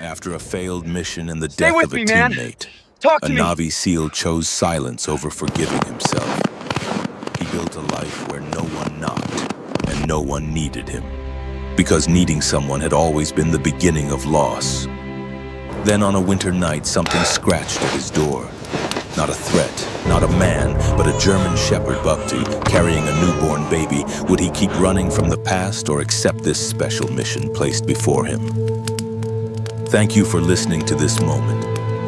After a failed mission and the Stay death with of a me, man. teammate, Talk a to me. Navi SEAL chose silence over forgiving himself. He built a life where no one knocked and no one needed him, because needing someone had always been the beginning of loss. Then on a winter night, something scratched at his door. Not a threat, not a man, but a German shepherd puppy carrying a newborn baby. Would he keep running from the past or accept this special mission placed before him? Thank you for listening to this moment.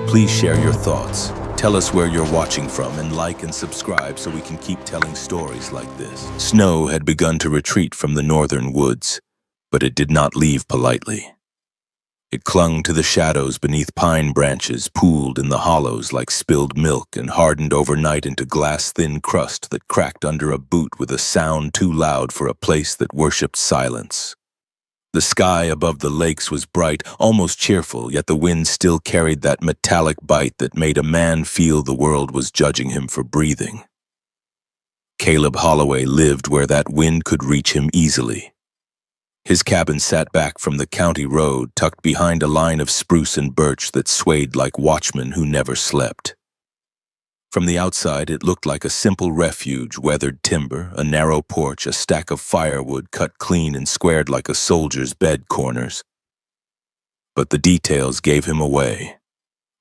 Please share your thoughts. Tell us where you're watching from and like and subscribe so we can keep telling stories like this. Snow had begun to retreat from the northern woods, but it did not leave politely. It clung to the shadows beneath pine branches, pooled in the hollows like spilled milk, and hardened overnight into glass-thin crust that cracked under a boot with a sound too loud for a place that worshipped silence. The sky above the lakes was bright, almost cheerful, yet the wind still carried that metallic bite that made a man feel the world was judging him for breathing. Caleb Holloway lived where that wind could reach him easily. His cabin sat back from the county road, tucked behind a line of spruce and birch that swayed like watchmen who never slept. From the outside, it looked like a simple refuge: weathered timber, a narrow porch, a stack of firewood cut clean and squared like a soldier's bed corners. But the details gave him away.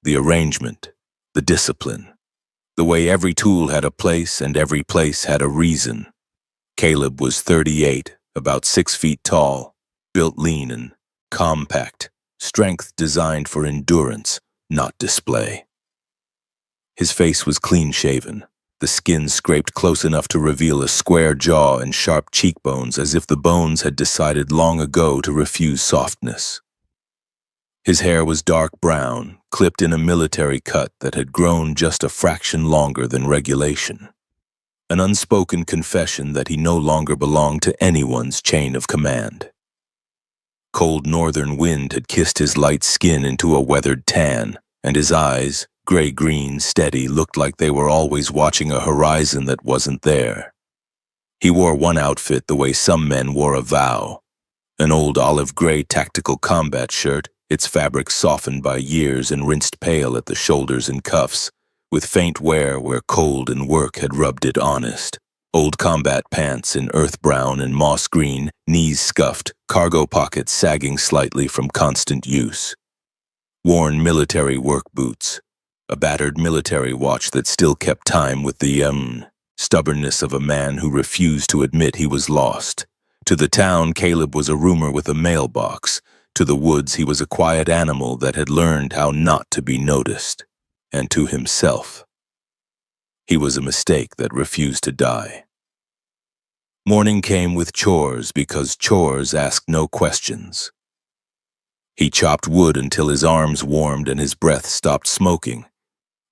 The arrangement, the discipline, the way every tool had a place and every place had a reason. Caleb was 38, about 6 feet tall, built lean and compact, strength designed for endurance, not display. His face was clean-shaven, the skin scraped close enough to reveal a square jaw and sharp cheekbones, as if the bones had decided long ago to refuse softness. His hair was dark brown, clipped in a military cut that had grown just a fraction longer than regulation. An unspoken confession that he no longer belonged to anyone's chain of command. Cold northern wind had kissed his light skin into a weathered tan, and his eyes, gray-green, steady, looked like they were always watching a horizon that wasn't there. He wore one outfit the way some men wore a vow: an old olive-gray tactical combat shirt, its fabric softened by years and rinsed pale at the shoulders and cuffs, with faint wear where cold and work had rubbed it honest. Old combat pants in earth brown and moss green, knees scuffed, cargo pockets sagging slightly from constant use. Worn military work boots, a battered military watch that still kept time with the stubbornness of a man who refused to admit he was lost. To the town, Caleb was a rumor with a mailbox. To the woods, he was a quiet animal that had learned how not to be noticed. And to himself, he was a mistake that refused to die. Morning came with chores, because chores asked no questions. He chopped wood until his arms warmed and his breath stopped smoking,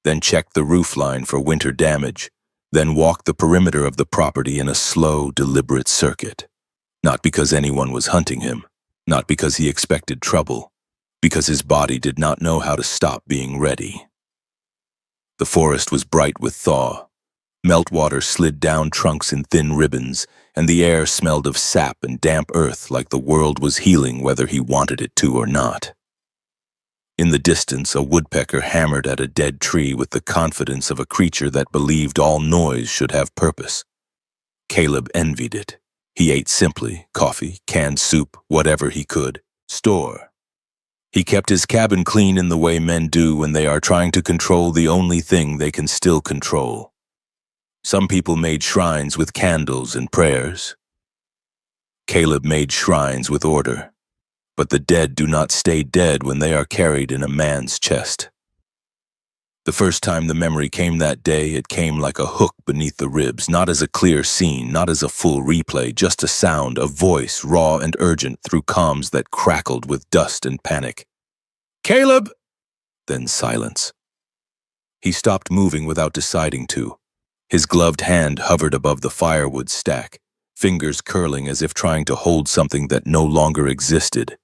then checked the roofline for winter damage, then walked the perimeter of the property in a slow, deliberate circuit. Not because anyone was hunting him, not because he expected trouble, because his body did not know how to stop being ready. The forest was bright with thaw. Meltwater slid down trunks in thin ribbons, and the air smelled of sap and damp earth, like the world was healing whether he wanted it to or not. In the distance, a woodpecker hammered at a dead tree with the confidence of a creature that believed all noise should have purpose. Caleb envied it. He ate simply: coffee, canned soup, whatever he could store. He kept his cabin clean in the way men do when they are trying to control the only thing they can still control. Some people made shrines with candles and prayers. Caleb made shrines with order. But the dead do not stay dead when they are carried in a man's chest. The first time the memory came that day, it came like a hook beneath the ribs, not as a clear scene, not as a full replay, just a sound, a voice, raw and urgent through comms that crackled with dust and panic. "Caleb!" Then silence. He stopped moving without deciding to. His gloved hand hovered above the firewood stack, fingers curling as if trying to hold something that no longer existed.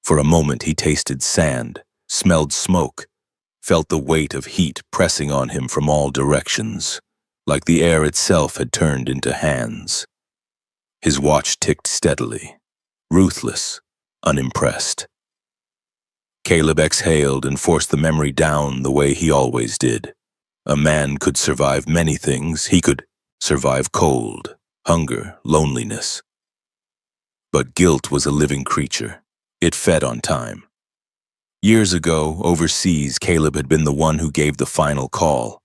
For a moment he tasted sand, smelled smoke, felt the weight of heat pressing on him from all directions, like the air itself had turned into hands. His watch ticked steadily, ruthless, unimpressed. Caleb exhaled and forced the memory down the way he always did. A man could survive many things. He could survive cold, hunger, loneliness. But guilt was a living creature. It fed on time. Years ago, overseas, Caleb had been the one who gave the final call.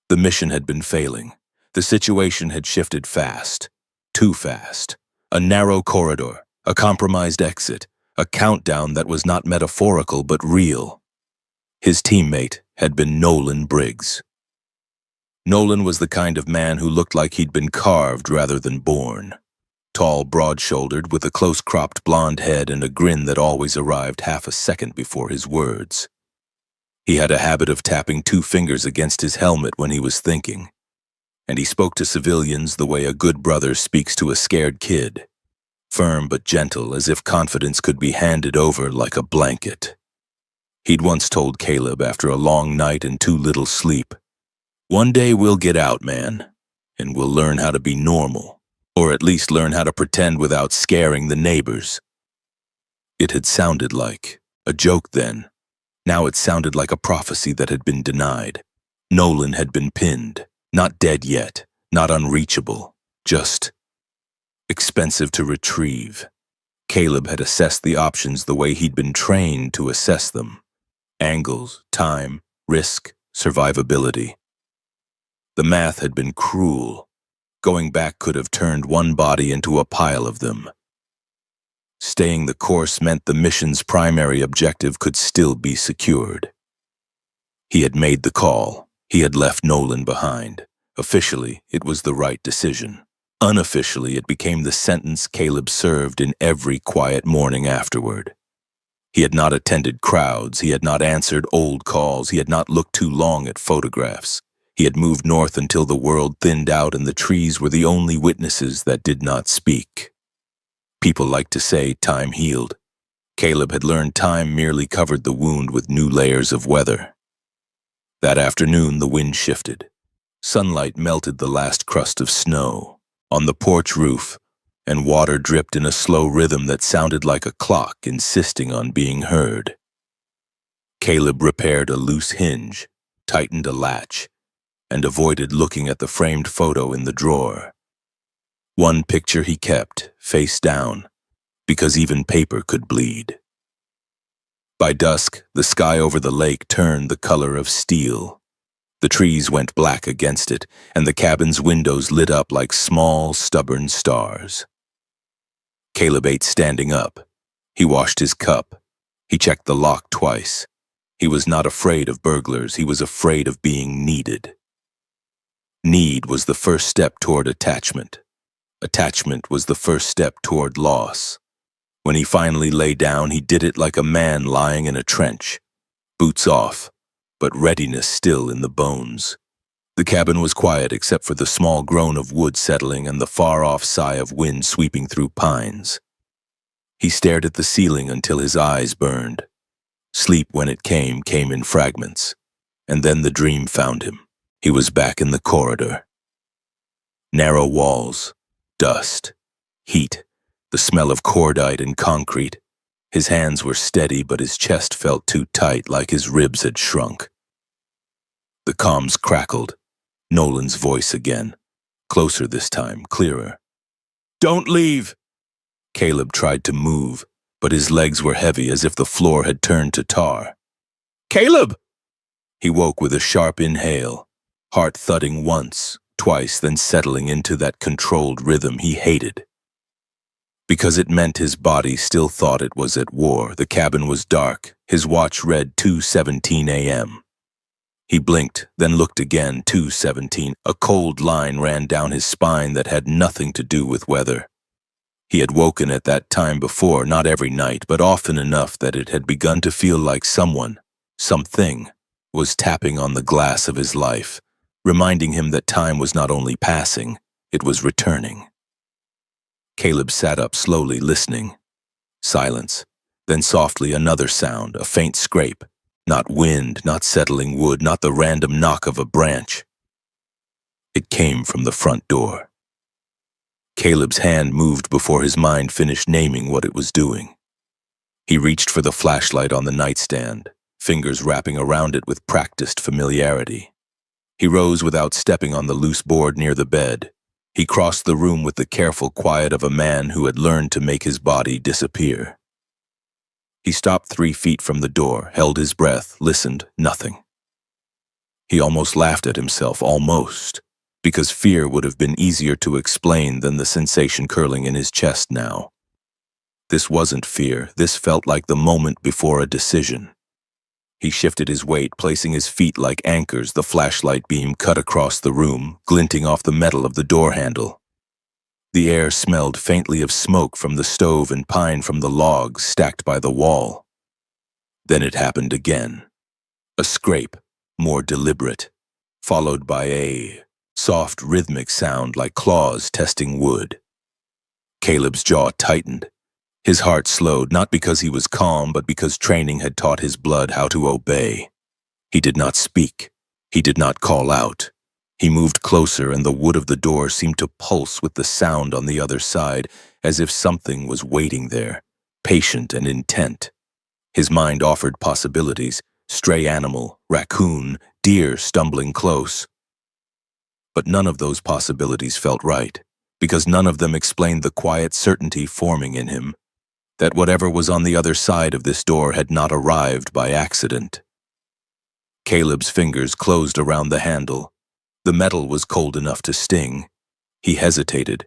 The mission had been failing. The situation had shifted fast. Too fast. A narrow corridor, a compromised exit, a countdown that was not metaphorical but real. His teammate had been Nolan Briggs. Nolan was the kind of man who looked like he'd been carved rather than born. Tall, broad-shouldered, with a close-cropped blonde head and a grin that always arrived half a second before his words. He had a habit of tapping 2 fingers against his helmet when he was thinking, and he spoke to civilians the way a good brother speaks to a scared kid, firm but gentle, as if confidence could be handed over like a blanket. He'd once told Caleb after a long night and too little sleep, "One day we'll get out, man, and we'll learn how to be normal. Or at least learn how to pretend without scaring the neighbors." It had sounded like a joke then. Now it sounded like a prophecy that had been denied. Nolan had been pinned, not dead yet, not unreachable, just expensive to retrieve. Caleb had assessed the options the way he'd been trained to assess them. Angles, time, risk, survivability. The math had been cruel. Going back could have turned one body into a pile of them. Staying the course meant the mission's primary objective could still be secured. He had made the call. He had left Nolan behind. Officially, it was the right decision. Unofficially, it became the sentence Caleb served in every quiet morning afterward. He had not attended crowds. He had not answered old calls. He had not looked too long at photographs. He had moved north until the world thinned out and the trees were the only witnesses that did not speak. People like to say time healed. Caleb had learned time merely covered the wound with new layers of weather. That afternoon, the wind shifted. Sunlight melted the last crust of snow on the porch roof, and water dripped in a slow rhythm that sounded like a clock insisting on being heard. Caleb repaired a loose hinge, tightened a latch, and avoided looking at the framed photo in the drawer. One picture he kept, face down, because even paper could bleed. By dusk, the sky over the lake turned the color of steel. The trees went black against it, and the cabin's windows lit up like small, stubborn stars. Caleb ate standing up. He washed his cup. He checked the lock twice. He was not afraid of burglars. He was afraid of being needed. Need was the first step toward attachment. Attachment was the first step toward loss. When he finally lay down, he did it like a man lying in a trench. Boots off, but readiness still in the bones. The cabin was quiet except for the small groan of wood settling and the far-off sigh of wind sweeping through pines. He stared at the ceiling until his eyes burned. Sleep, when it came in fragments. And then the dream found him. He was back in the corridor. Narrow walls, dust, heat, the smell of cordite and concrete. His hands were steady, but his chest felt too tight, like his ribs had shrunk. The comms crackled. Nolan's voice again. Closer this time, clearer. "Don't leave!" Caleb tried to move, but his legs were heavy as if the floor had turned to tar. "Caleb!" He woke with a sharp inhale, heart thudding once, twice, then settling into that controlled rhythm he hated. Because it meant his body still thought it was at war. The cabin was dark. His watch read 2:17 a.m. He blinked, then looked again, 2:17. A cold line ran down his spine that had nothing to do with weather. He had woken at that time before, not every night, but often enough that it had begun to feel like someone, something, was tapping on the glass of his life, reminding him that time was not only passing, it was returning. Caleb sat up slowly, listening. Silence. Then softly another sound, a faint scrape. Not wind, not settling wood, not the random knock of a branch. It came from the front door. Caleb's hand moved before his mind finished naming what it was doing. He reached for the flashlight on the nightstand, fingers wrapping around it with practiced familiarity. He rose without stepping on the loose board near the bed. He crossed the room with the careful quiet of a man who had learned to make his body disappear. He stopped 3 feet from the door, held his breath, listened, nothing. He almost laughed at himself, almost, because fear would have been easier to explain than the sensation curling in his chest now. This wasn't fear, this felt like the moment before a decision. He shifted his weight, placing his feet like anchors. The flashlight beam cut across the room, glinting off the metal of the door handle. The air smelled faintly of smoke from the stove and pine from the logs stacked by the wall. Then it happened again. A scrape, more deliberate, followed by a soft rhythmic sound like claws testing wood. Caleb's jaw tightened. His heart slowed, not because he was calm, but because training had taught his blood how to obey. He did not speak. He did not call out. He moved closer, and the wood of the door seemed to pulse with the sound on the other side, as if something was waiting there, patient and intent. His mind offered possibilities: stray animal, raccoon, deer stumbling close. But none of those possibilities felt right, because none of them explained the quiet certainty forming in him, that whatever was on the other side of this door had not arrived by accident. Caleb's fingers closed around the handle. The metal was cold enough to sting. He hesitated,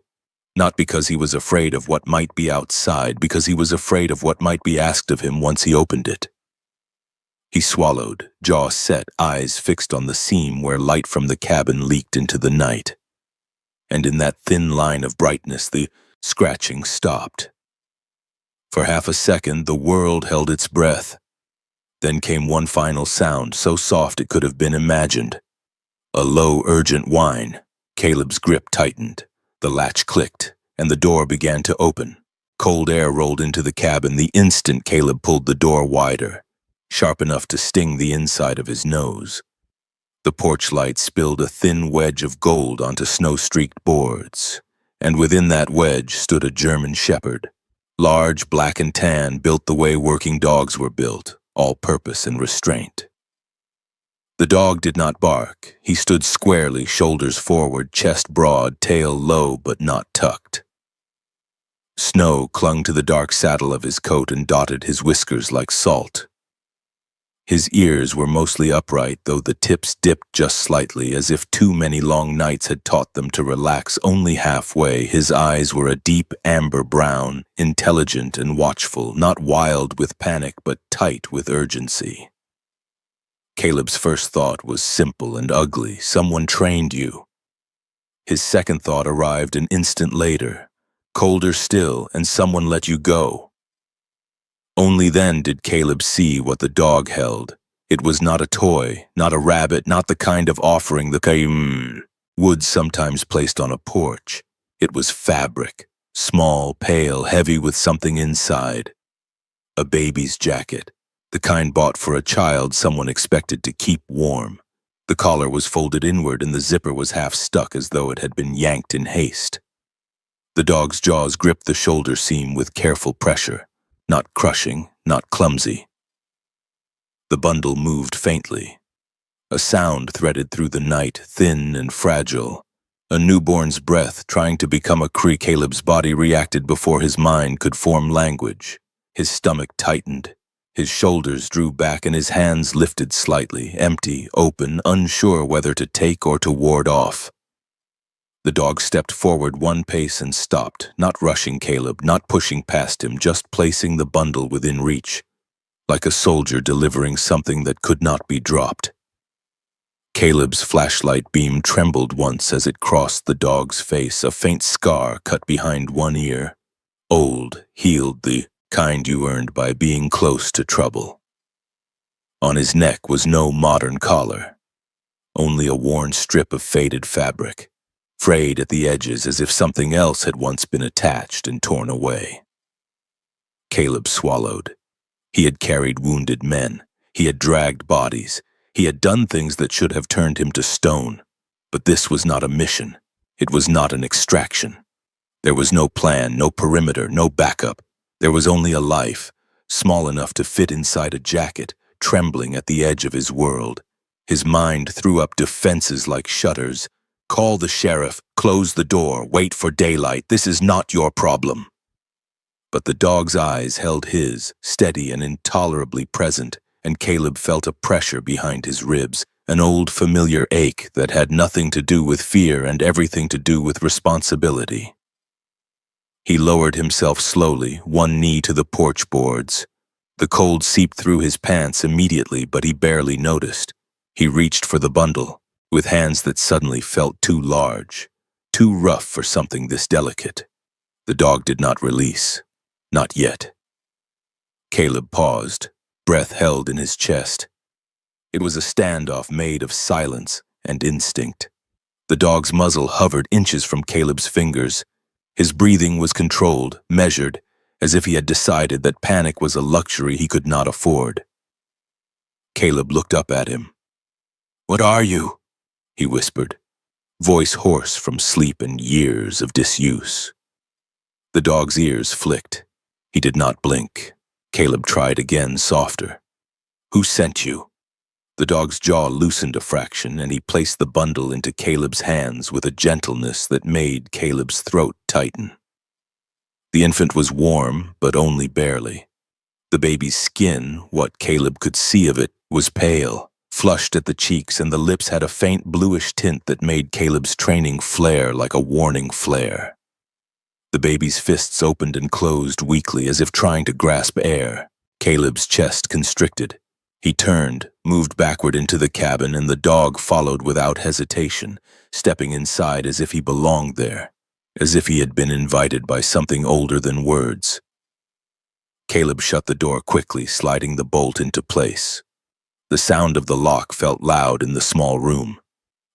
not because he was afraid of what might be outside, because he was afraid of what might be asked of him once he opened it. He swallowed, jaw set, eyes fixed on the seam where light from the cabin leaked into the night. And in that thin line of brightness, the scratching stopped. For half a second, the world held its breath. Then came one final sound, so soft it could have been imagined. A low, urgent whine. Caleb's grip tightened. The latch clicked, and the door began to open. Cold air rolled into the cabin the instant Caleb pulled the door wider, sharp enough to sting the inside of his nose. The porch light spilled a thin wedge of gold onto snow-streaked boards, and within that wedge stood a German shepherd. Large, black and tan, built the way working dogs were built, all purpose and restraint. The dog did not bark. He stood squarely, shoulders forward, chest broad, tail low but not tucked. Snow clung to the dark saddle of his coat and dotted his whiskers like salt. His ears were mostly upright, though the tips dipped just slightly, as if too many long nights had taught them to relax only halfway. His eyes were a deep amber brown, intelligent and watchful, not wild with panic, but tight with urgency. Caleb's first thought was simple and ugly: someone trained you. His second thought arrived an instant later, colder still, and someone let you go. Only then did Caleb see what the dog held. It was not a toy, not a rabbit, not the kind of offering the wood sometimes placed on a porch. It was fabric, small, pale, heavy with something inside. A baby's jacket, the kind bought for a child someone expected to keep warm. The collar was folded inward and the zipper was half stuck as though it had been yanked in haste. The dog's jaws gripped the shoulder seam with careful pressure, not crushing, not clumsy. The bundle moved faintly. A sound threaded through the night, thin and fragile. A newborn's breath trying to become a cry. Caleb's body reacted before his mind could form language. His stomach tightened. His shoulders drew back and his hands lifted slightly, empty, open, unsure whether to take or to ward off. The dog stepped forward one pace and stopped, not rushing Caleb, not pushing past him, just placing the bundle within reach, like a soldier delivering something that could not be dropped. Caleb's flashlight beam trembled once as it crossed the dog's face, a faint scar cut behind one ear. Old, healed, the kind you earned by being close to trouble. On his neck was no modern collar, only a worn strip of faded fabric, frayed at the edges as if something else had once been attached and torn away. Caleb swallowed. He had carried wounded men. He had dragged bodies. He had done things that should have turned him to stone. But this was not a mission. It was not an extraction. There was no plan, no perimeter, no backup. There was only a life, small enough to fit inside a jacket, trembling at the edge of his world. His mind threw up defenses like shutters. Call the sheriff, close the door, wait for daylight. This is not your problem. But the dog's eyes held his, steady and intolerably present, and Caleb felt a pressure behind his ribs, an old familiar ache that had nothing to do with fear and everything to do with responsibility. He lowered himself slowly, one knee to the porch boards. The cold seeped through his pants immediately, but he barely noticed. He reached for the bundle, with hands that suddenly felt too large, too rough for something this delicate. The dog did not release. Not yet. Caleb paused, breath held in his chest. It was a standoff made of silence and instinct. The dog's muzzle hovered inches from Caleb's fingers. His breathing was controlled, measured, as if he had decided that panic was a luxury he could not afford. Caleb looked up at him. "What are you?" he whispered, voice hoarse from sleep and years of disuse. The dog's ears flicked. He did not blink. Caleb tried again, softer. "Who sent you?" The dog's jaw loosened a fraction, and he placed the bundle into Caleb's hands with a gentleness that made Caleb's throat tighten. The infant was warm, but only barely. The baby's skin, what Caleb could see of it, was pale, flushed at the cheeks, and the lips had a faint bluish tint that made Caleb's training flare like a warning flare. The baby's fists opened and closed weakly as if trying to grasp air. Caleb's chest constricted. He turned, moved backward into the cabin, and the dog followed without hesitation, stepping inside as if he belonged there, as if he had been invited by something older than words. Caleb shut the door quickly, sliding the bolt into place. The sound of the lock felt loud in the small room.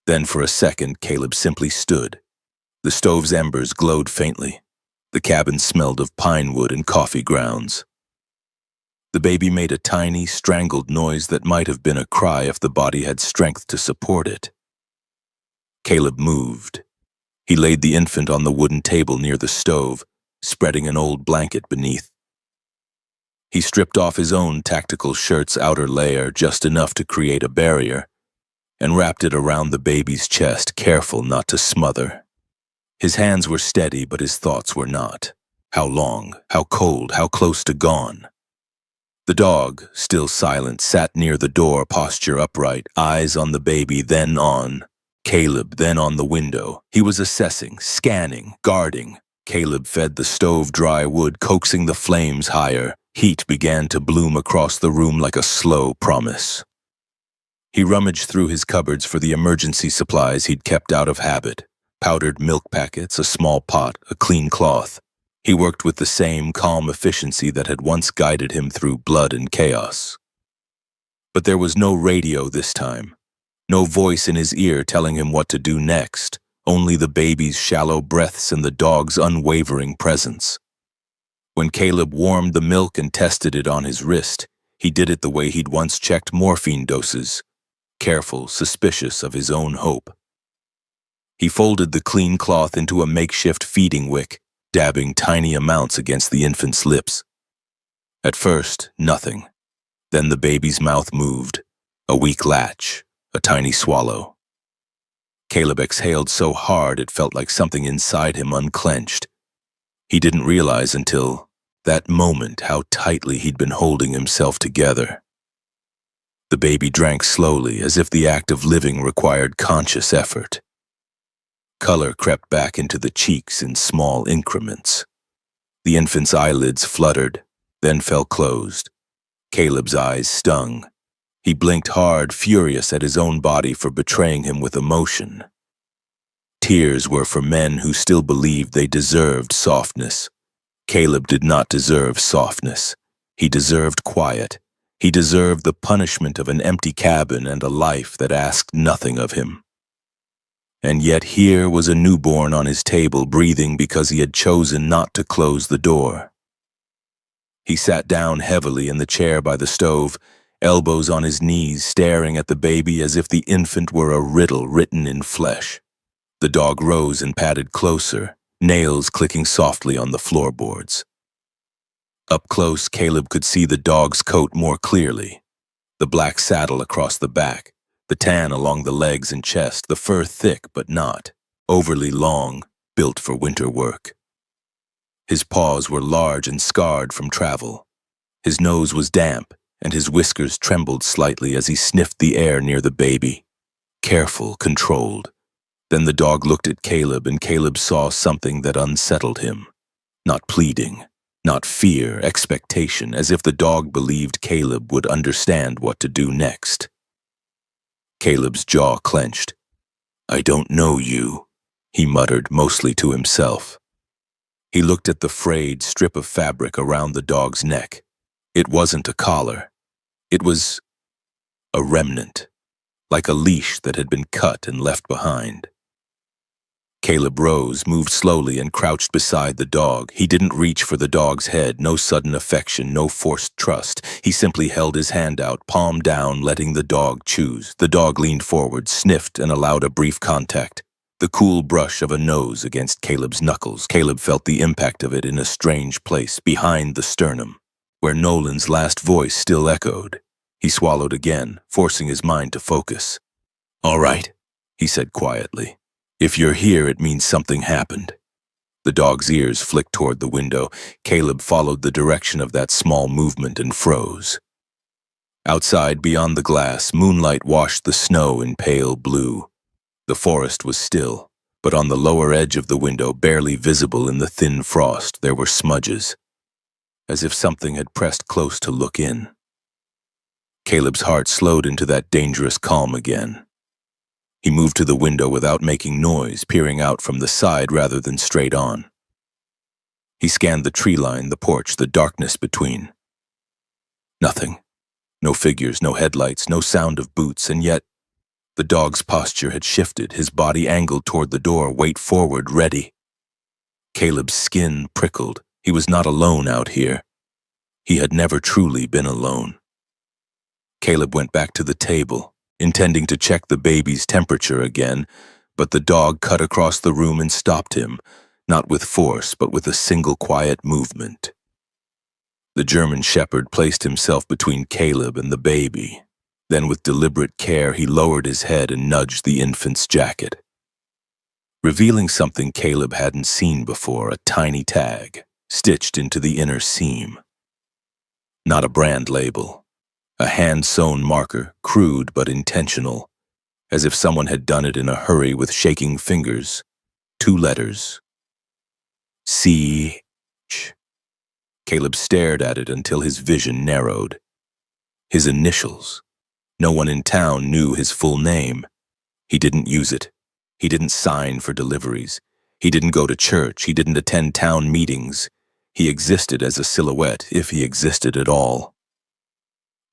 Then for a second, Caleb simply stood. The stove's embers glowed faintly. The cabin smelled of pine wood and coffee grounds. The baby made a tiny, strangled noise that might have been a cry if the body had strength to support it. Caleb moved. He laid the infant on the wooden table near the stove, spreading an old blanket beneath. He stripped off his own tactical shirt's outer layer, just enough to create a barrier, and wrapped it around the baby's chest, careful not to smother. His hands were steady, but his thoughts were not. How long? How cold? How close to gone? The dog, still silent, sat near the door, posture upright, eyes on the baby, then on Caleb, then on the window. He was assessing, scanning, guarding. Caleb fed the stove dry wood, coaxing the flames higher. Heat began to bloom across the room like a slow promise. He rummaged through his cupboards for the emergency supplies he'd kept out of habit. Powdered milk packets, a small pot, a clean cloth. He worked with the same calm efficiency that had once guided him through blood and chaos. But there was no radio this time. No voice in his ear telling him what to do next. Only the baby's shallow breaths and the dog's unwavering presence. When Caleb warmed the milk and tested it on his wrist, he did it the way he'd once checked morphine doses. Careful, suspicious of his own hope. He folded the clean cloth into a makeshift feeding wick, dabbing tiny amounts against the infant's lips. At first, nothing. Then the baby's mouth moved, a weak latch, a tiny swallow. Caleb exhaled so hard it felt like something inside him unclenched. He didn't realize until that moment how tightly he'd been holding himself together. The baby drank slowly, as if the act of living required conscious effort. Color crept back into the cheeks in small increments. The infant's eyelids fluttered, then fell closed. Caleb's eyes stung. He blinked hard, furious at his own body for betraying him with emotion. Tears were for men who still believed they deserved softness. Caleb did not deserve softness. He deserved quiet. He deserved the punishment of an empty cabin and a life that asked nothing of him. And yet here was a newborn on his table, breathing because he had chosen not to close the door. He sat down heavily in the chair by the stove, elbows on his knees, staring at the baby as if the infant were a riddle written in flesh. The dog rose and padded closer, nails clicking softly on the floorboards. Up close, Caleb could see the dog's coat more clearly. The black saddle across the back, the tan along the legs and chest, the fur thick but not overly long, built for winter work. His paws were large and scarred from travel. His nose was damp, and his whiskers trembled slightly as he sniffed the air near the baby. Careful, controlled. Then the dog looked at Caleb, and Caleb saw something that unsettled him. Not pleading, not fear, expectation, as if the dog believed Caleb would understand what to do next. Caleb's jaw clenched. "I don't know you," he muttered, mostly to himself. He looked at the frayed strip of fabric around the dog's neck. It wasn't a collar. It was a remnant, like a leash that had been cut and left behind. Caleb rose, moved slowly, and crouched beside the dog. He didn't reach for the dog's head, no sudden affection, no forced trust. He simply held his hand out, palm down, letting the dog choose. The dog leaned forward, sniffed, and allowed a brief contact. The cool brush of a nose against Caleb's knuckles. Caleb felt the impact of it in a strange place, behind the sternum, where Nolan's last voice still echoed. He swallowed again, forcing his mind to focus. "All right," he said quietly. "If you're here, it means something happened." The dog's ears flicked toward the window. Caleb followed the direction of that small movement and froze. Outside, beyond the glass, moonlight washed the snow in pale blue. The forest was still, but on the lower edge of the window, barely visible in the thin frost, there were smudges, as if something had pressed close to look in. Caleb's heart slowed into that dangerous calm again. He moved to the window without making noise, peering out from the side rather than straight on. He scanned the tree line, the porch, the darkness between. Nothing. No figures, no headlights, no sound of boots, and yet the dog's posture had shifted, his body angled toward the door, weight forward, ready. Caleb's skin prickled. He was not alone out here. He had never truly been alone. Caleb went back to the table, intending to check the baby's temperature again, but the dog cut across the room and stopped him, not with force, but with a single quiet movement. The German shepherd placed himself between Caleb and the baby. Then with deliberate care, he lowered his head and nudged the infant's jacket, revealing something Caleb hadn't seen before, a tiny tag, stitched into the inner seam. Not a brand label. A hand-sewn marker, crude but intentional, as if someone had done it in a hurry with shaking fingers. 2 letters. C-H. Caleb stared at it until his vision narrowed. His initials. No one in town knew his full name. He didn't use it. He didn't sign for deliveries. He didn't go to church. He didn't attend town meetings. He existed as a silhouette, if he existed at all.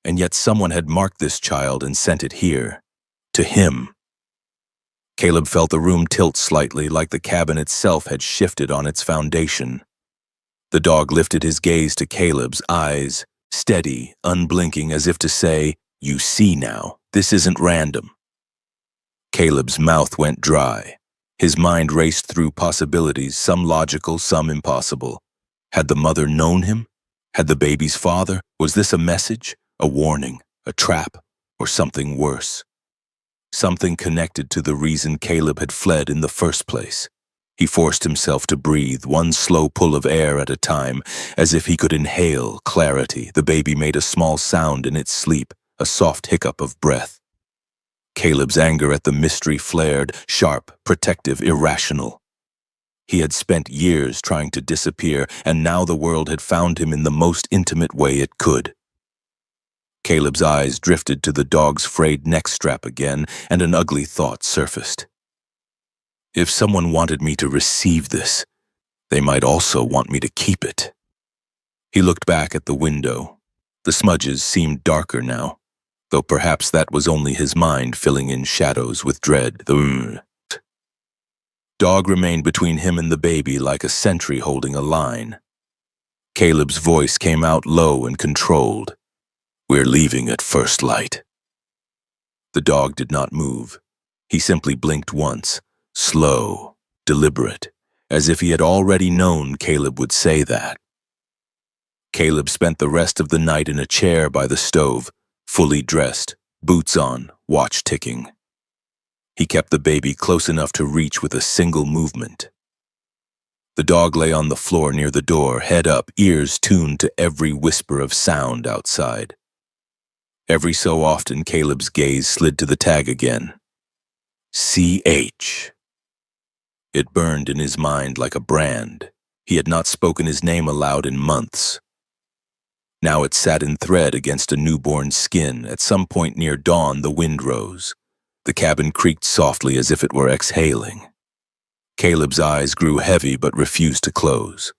And yet someone had marked this child and sent it here, to him. Caleb felt the room tilt slightly, like the cabin itself had shifted on its foundation. The dog lifted his gaze to Caleb's eyes, steady, unblinking, as if to say, "You see now, this isn't random." Caleb's mouth went dry. His mind raced through possibilities, some logical, some impossible. Had the mother known him? Had the baby's father? Was this a message? A warning, a trap, or something worse? Something connected to the reason Caleb had fled in the first place. He forced himself to breathe, one slow pull of air at a time, as if he could inhale clarity. The baby made a small sound in its sleep, a soft hiccup of breath. Caleb's anger at the mystery flared, sharp, protective, irrational. He had spent years trying to disappear, and now the world had found him in the most intimate way it could. Caleb's eyes drifted to the dog's frayed neck strap again, and an ugly thought surfaced. If someone wanted me to receive this, they might also want me to keep it. He looked back at the window. The smudges seemed darker now, though perhaps that was only his mind filling in shadows with dread. The dog remained between him and the baby like a sentry holding a line. Caleb's voice came out low and controlled. "We're leaving at first light." The dog did not move. He simply blinked once, slow, deliberate, as if he had already known Caleb would say that. Caleb spent the rest of the night in a chair by the stove, fully dressed, boots on, watch ticking. He kept the baby close enough to reach with a single movement. The dog lay on the floor near the door, head up, ears tuned to every whisper of sound outside. Every so often, Caleb's gaze slid to the tag again. CH. It burned in his mind like a brand. He had not spoken his name aloud in months. Now it sat in thread against a newborn's skin. At some point near dawn, the wind rose. The cabin creaked softly as if it were exhaling. Caleb's eyes grew heavy but refused to close.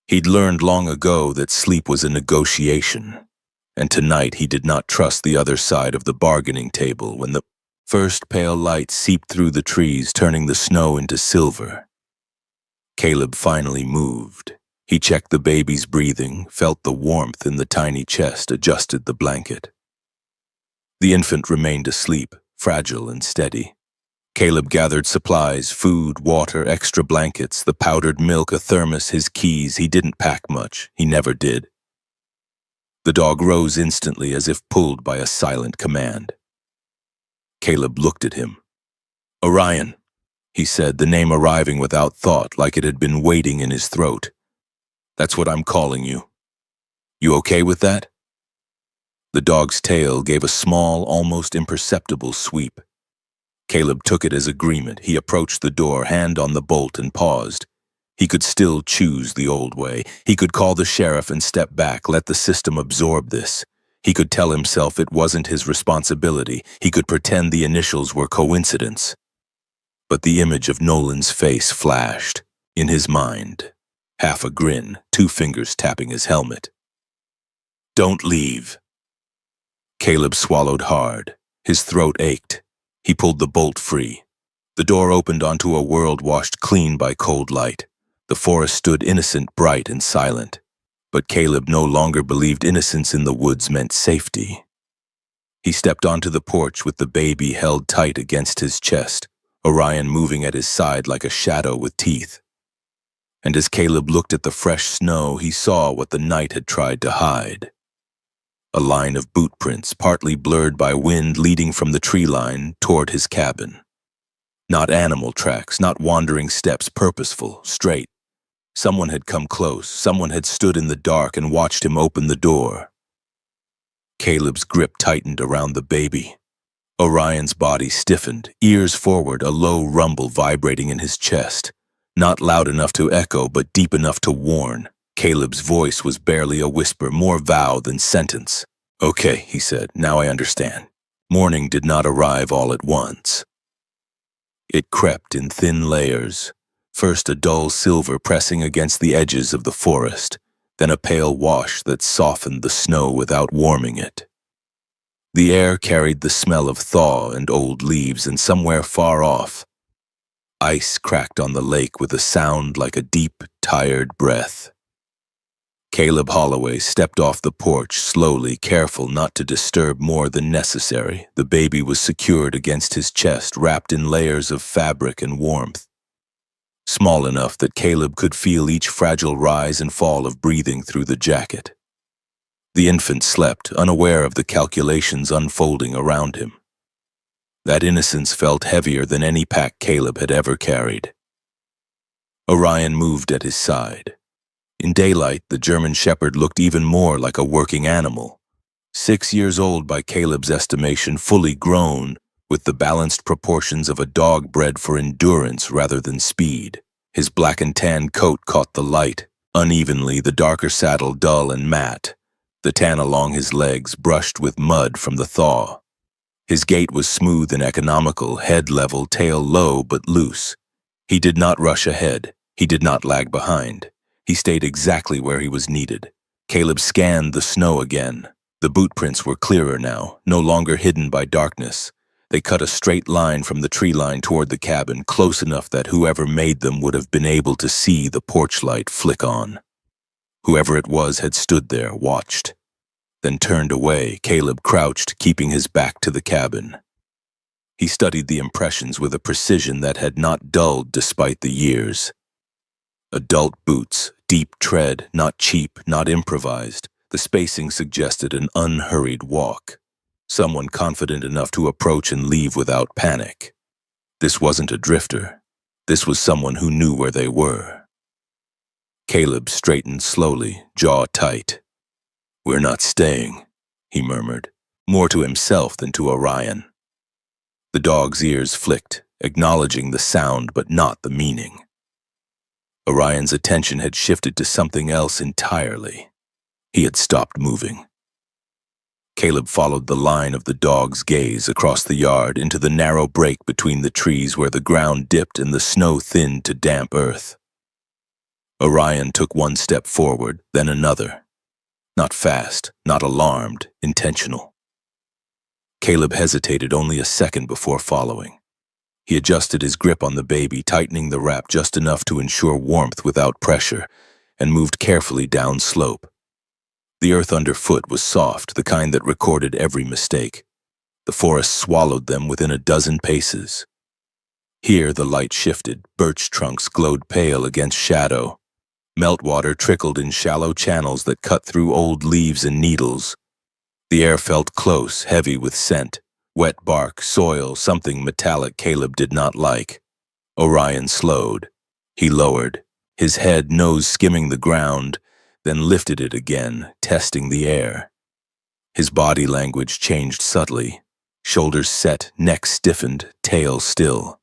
He'd learned long ago that sleep was a negotiation, and tonight he did not trust the other side of the bargaining table when the first pale light seeped through the trees, turning the snow into silver. Caleb finally moved. He checked the baby's breathing, felt the warmth in the tiny chest, adjusted the blanket. The infant remained asleep, fragile and steady. Caleb gathered supplies, food, water, extra blankets, the powdered milk, a thermos, his keys. He didn't pack much. He never did. The dog rose instantly as if pulled by a silent command. Caleb looked at him. Orion, he said, the name arriving without thought, like it had been waiting in his throat. That's what I'm calling you. You okay with that? The dog's tail gave a small, almost imperceptible sweep. Caleb took it as agreement. He approached the door, hand on the bolt, and paused. He could still choose the old way. He could call the sheriff and step back, let the system absorb this. He could tell himself it wasn't his responsibility. He could pretend the initials were coincidence. But the image of Nolan's face flashed in his mind. Half a grin, 2 fingers tapping his helmet. Don't leave. Caleb swallowed hard. His throat ached. He pulled the bolt free. The door opened onto a world washed clean by cold light. The forest stood innocent, bright, and silent. But Caleb no longer believed innocence in the woods meant safety. He stepped onto the porch with the baby held tight against his chest, Orion moving at his side like a shadow with teeth. And as Caleb looked at the fresh snow, he saw what the night had tried to hide. A line of boot prints, partly blurred by wind, leading from the tree line toward his cabin. Not animal tracks, not wandering steps, purposeful, straight. Someone had come close. Someone had stood in the dark and watched him open the door. Caleb's grip tightened around the baby. Orion's body stiffened, ears forward, a low rumble vibrating in his chest. Not loud enough to echo, but deep enough to warn. Caleb's voice was barely a whisper, more vow than sentence. Okay, he said, now I understand. Morning did not arrive all at once. It crept in thin layers. First a dull silver pressing against the edges of the forest, then a pale wash that softened the snow without warming it. The air carried the smell of thaw and old leaves, and somewhere far off, ice cracked on the lake with a sound like a deep, tired breath. Caleb Holloway stepped off the porch slowly, careful not to disturb more than necessary. The baby was secured against his chest, wrapped in layers of fabric and warmth. Small enough that Caleb could feel each fragile rise and fall of breathing through the jacket. The infant slept, unaware of the calculations unfolding around him. That innocence felt heavier than any pack Caleb had ever carried. Orion moved at his side. In daylight, the German Shepherd looked even more like a working animal. 6 years old by Caleb's estimation, fully grown, with the balanced proportions of a dog bred for endurance rather than speed. His black and tan coat caught the light, unevenly, the darker saddle dull and matte, the tan along his legs brushed with mud from the thaw. His gait was smooth and economical, head level, tail low but loose. He did not rush ahead. He did not lag behind. He stayed exactly where he was needed. Caleb scanned the snow again. The boot prints were clearer now, no longer hidden by darkness. They cut a straight line from the tree line toward the cabin, close enough that whoever made them would have been able to see the porch light flick on. Whoever it was had stood there, watched, then turned away. Caleb crouched, keeping his back to the cabin. He studied the impressions with a precision that had not dulled despite the years. Adult boots, deep tread, not cheap, not improvised. The spacing suggested an unhurried walk. Someone confident enough to approach and leave without panic. This wasn't a drifter. This was someone who knew where they were. Caleb straightened slowly, jaw tight. "We're not staying," he murmured, more to himself than to Orion. The dog's ears flicked, acknowledging the sound but not the meaning. Orion's attention had shifted to something else entirely. He had stopped moving. Caleb followed the line of the dog's gaze across the yard into the narrow break between the trees where the ground dipped and the snow thinned to damp earth. Orion took one step forward, then another. Not fast, not alarmed, intentional. Caleb hesitated only a second before following. He adjusted his grip on the baby, tightening the wrap just enough to ensure warmth without pressure, and moved carefully down slope. The earth underfoot was soft, the kind that recorded every mistake. The forest swallowed them within a dozen paces. Here the light shifted, birch trunks glowed pale against shadow. Meltwater trickled in shallow channels that cut through old leaves and needles. The air felt close, heavy with scent. Wet bark, soil, something metallic Caleb did not like. Orion slowed. He lowered, his head, nose skimming the ground, then lifted it again, testing the air. His body language changed subtly. Shoulders set, neck stiffened, tail still.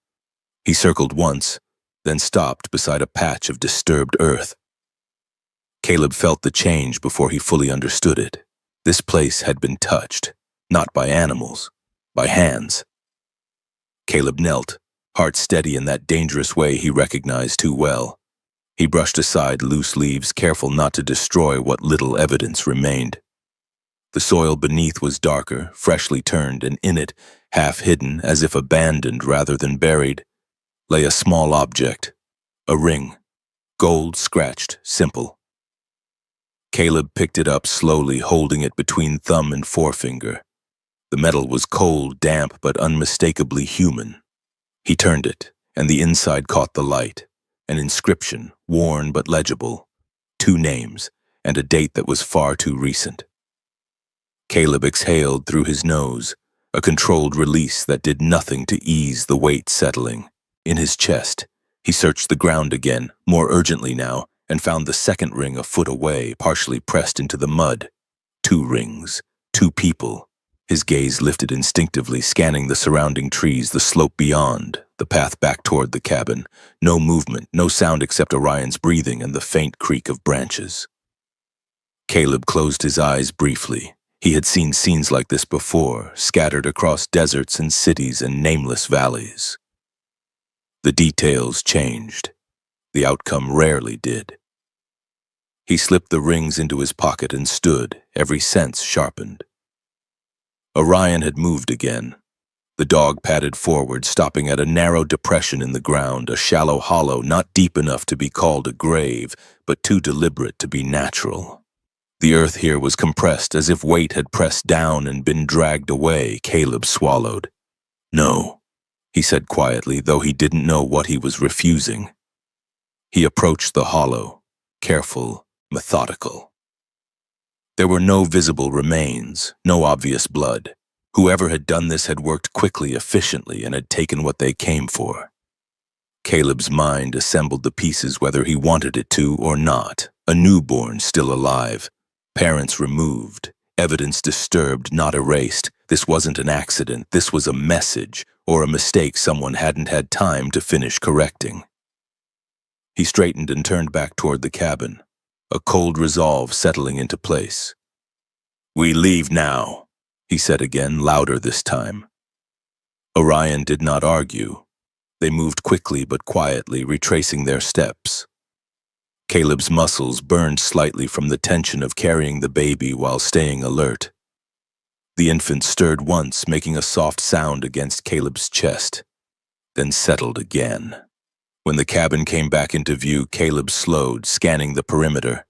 He circled once, then stopped beside a patch of disturbed earth. Caleb felt the change before he fully understood it. This place had been touched, not by animals, by hands. Caleb knelt, heart steady in that dangerous way he recognized too well. He brushed aside loose leaves, careful not to destroy what little evidence remained. The soil beneath was darker, freshly turned, and in it, half hidden, as if abandoned rather than buried, lay a small object, a ring, gold scratched, simple. Caleb picked it up slowly, holding it between thumb and forefinger. The metal was cold, damp, but unmistakably human. He turned it, and the inside caught the light. An inscription, worn but legible. 2 names, and a date that was far too recent. Caleb exhaled through his nose, a controlled release that did nothing to ease the weight settling. In his chest, he searched the ground again, more urgently now, and found the second ring a foot away, partially pressed into the mud. 2 rings, 2 people. His gaze lifted instinctively, scanning the surrounding trees, the slope beyond, the path back toward the cabin. No movement, no sound except Orion's breathing and the faint creak of branches. Caleb closed his eyes briefly. He had seen scenes like this before, scattered across deserts and cities and nameless valleys. The details changed. The outcome rarely did. He slipped the rings into his pocket and stood, every sense sharpened. Orion had moved again. The dog padded forward, stopping at a narrow depression in the ground, a shallow hollow not deep enough to be called a grave, but too deliberate to be natural. The earth here was compressed as if weight had pressed down and been dragged away. Caleb swallowed. "No," he said quietly, though he didn't know what he was refusing. He approached the hollow, careful, methodical. There were no visible remains, no obvious blood. Whoever had done this had worked quickly, efficiently, and had taken what they came for. Caleb's mind assembled the pieces whether he wanted it to or not. A newborn still alive. Parents removed. Evidence disturbed, not erased. This wasn't an accident. This was a message, or a mistake someone hadn't had time to finish correcting. He straightened and turned back toward the cabin, a cold resolve settling into place. "We leave now," he said again, louder this time. Orion did not argue. They moved quickly but quietly, retracing their steps. Caleb's muscles burned slightly from the tension of carrying the baby while staying alert. The infant stirred once, making a soft sound against Caleb's chest, then settled again. When the cabin came back into view, Caleb slowed, scanning the perimeter.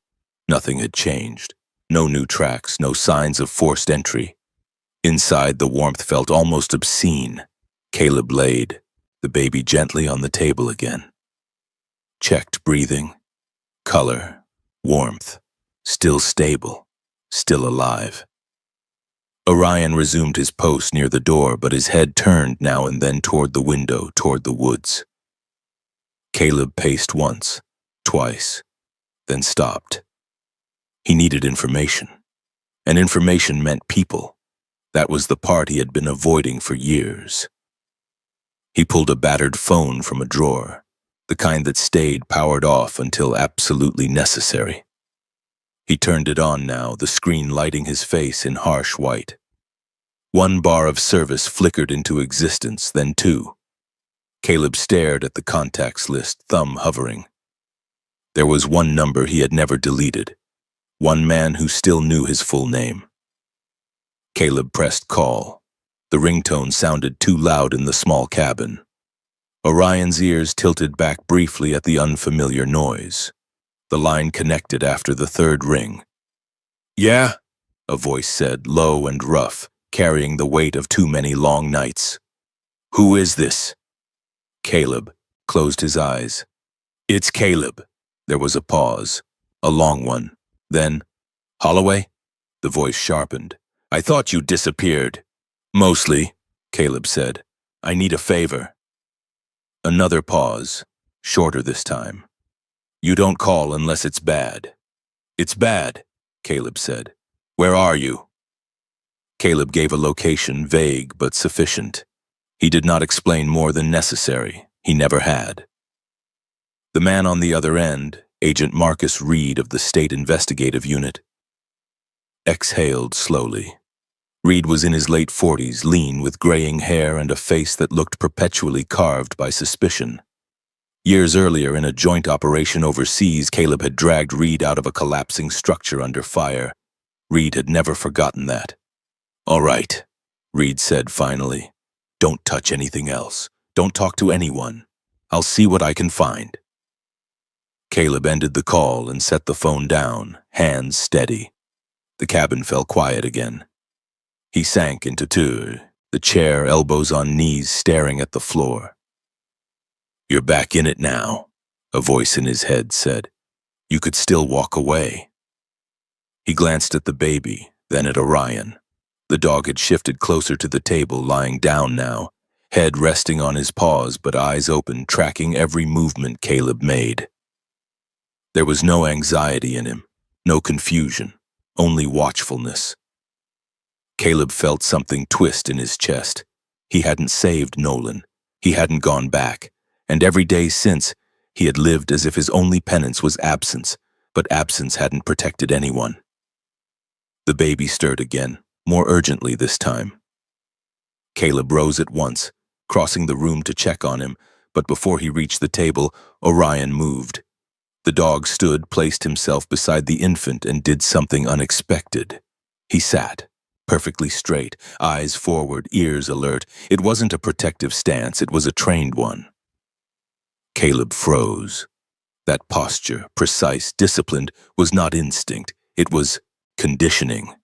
Nothing had changed. No new tracks, no signs of forced entry. Inside, the warmth felt almost obscene. Caleb laid the baby gently on the table again. Checked breathing, color, Warmth. Still stable. Still alive. Orion resumed his post near the door, but his head turned now and then toward the window, toward the woods. Caleb paced once, twice, then stopped. He needed information. And information meant people. That was the part he had been avoiding for years. He pulled a battered phone from a drawer, the kind that stayed powered off until absolutely necessary. He turned it on now, the screen lighting his face in harsh white. One bar of service flickered into existence, then two. Caleb stared at the contacts list, thumb hovering. There was one number he had never deleted, one man who still knew his full name. Caleb pressed call. The ringtone sounded too loud in the small cabin. Orion's ears tilted back briefly at the unfamiliar noise. The line connected after the third ring. "Yeah?" a voice said, low and rough, carrying the weight of too many long nights. "Who is this?" Caleb closed his eyes. "It's Caleb." There was a pause, a long one. Then, "Holloway?" The voice sharpened. "I thought you disappeared." "Mostly," Caleb said. "I need a favor." Another pause, shorter this time. "You don't call unless it's bad." "It's bad," Caleb said. "Where are you?" Caleb gave a location, vague but sufficient. He did not explain more than necessary. He never had. The man on the other end, Agent Marcus Reed of the State Investigative Unit, exhaled slowly. Reed was in his late 40s, lean with graying hair and a face that looked perpetually carved by suspicion. Years earlier, in a joint operation overseas, Caleb had dragged Reed out of a collapsing structure under fire. Reed had never forgotten that. "All right," Reed said finally. "Don't touch anything else. Don't talk to anyone. I'll see what I can find." Caleb ended the call and set the phone down, hands steady. The cabin fell quiet again. He sank into the chair, elbows on knees, staring at the floor. "You're back in it now," a voice in his head said. "You could still walk away." He glanced at the baby, then at Orion. The dog had shifted closer to the table, lying down now, head resting on his paws but eyes open, tracking every movement Caleb made. There was no anxiety in him, no confusion, only watchfulness. Caleb felt something twist in his chest. He hadn't saved Nolan. He hadn't gone back. And every day since, he had lived as if his only penance was absence, but absence hadn't protected anyone. The baby stirred again, more urgently this time. Caleb rose at once, crossing the room to check on him, but before he reached the table, Orion moved. The dog stood, placed himself beside the infant, and did something unexpected. He sat, perfectly straight, eyes forward, ears alert. It wasn't a protective stance, it was a trained one. Caleb froze. That posture, precise, disciplined, was not instinct. It was conditioning,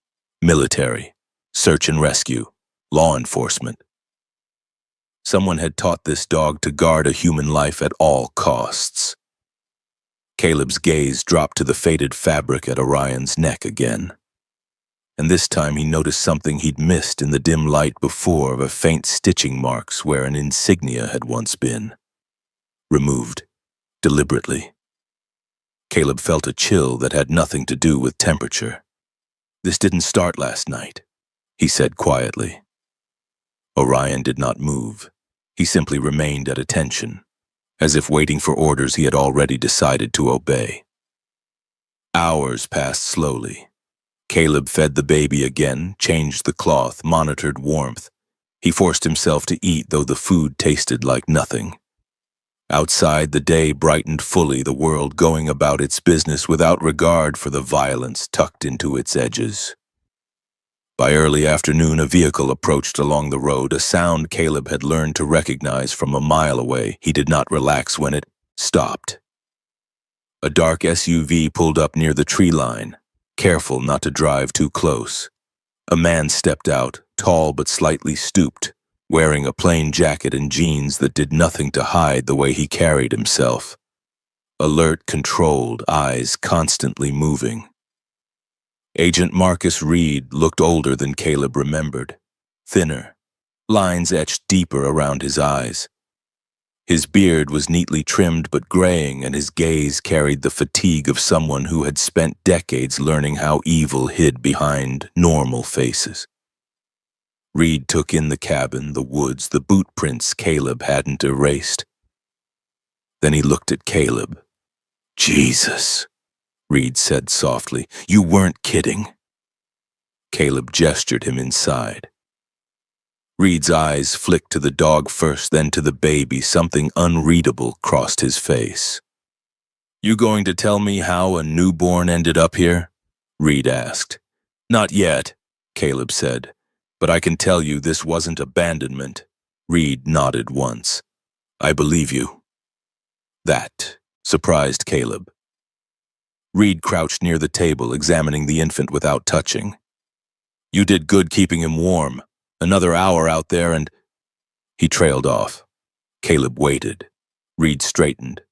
military, search and rescue, law enforcement. Someone had taught this dog to guard a human life at all costs. Caleb's gaze dropped to the faded fabric at Orion's neck again. And this time he noticed something he'd missed in the dim light before, of a faint stitching marks where an insignia had once been. Removed, deliberately. Caleb felt a chill that had nothing to do with temperature. "This didn't start last night," he said quietly. Orion did not move. He simply remained at attention, as if waiting for orders he had already decided to obey. Hours passed slowly. Caleb fed the baby again, changed the cloth, monitored warmth. He forced himself to eat, though the food tasted like nothing. Outside, the day brightened fully, the world going about its business without regard for the violence tucked into its edges. By early afternoon, a vehicle approached along the road, a sound Caleb had learned to recognize from a mile away. He did not relax when it stopped. A dark SUV pulled up near the tree line, careful not to drive too close. A man stepped out, tall but slightly stooped, wearing a plain jacket and jeans that did nothing to hide the way he carried himself. alert, controlled, eyes constantly moving. Agent Marcus Reed looked older than Caleb remembered, thinner, lines etched deeper around his eyes. His beard was neatly trimmed but graying, and his gaze carried the fatigue of someone who had spent decades learning how evil hid behind normal faces. Reed took in the cabin, the woods, the boot prints Caleb hadn't erased. Then he looked at Caleb. "Jesus," Reed said softly, "you weren't kidding." Caleb gestured him inside. Reed's eyes flicked to the dog first, then to the baby. Something unreadable crossed his face. "You going to tell me how a newborn ended up here?" Reed asked. "Not yet," Caleb said, "but I can tell you this wasn't abandonment." Reed nodded once. "I believe you." That surprised Caleb. Reed crouched near the table, examining the infant without touching. "You did good keeping him warm. Another hour out there and—" He trailed off. Caleb waited. Reed straightened.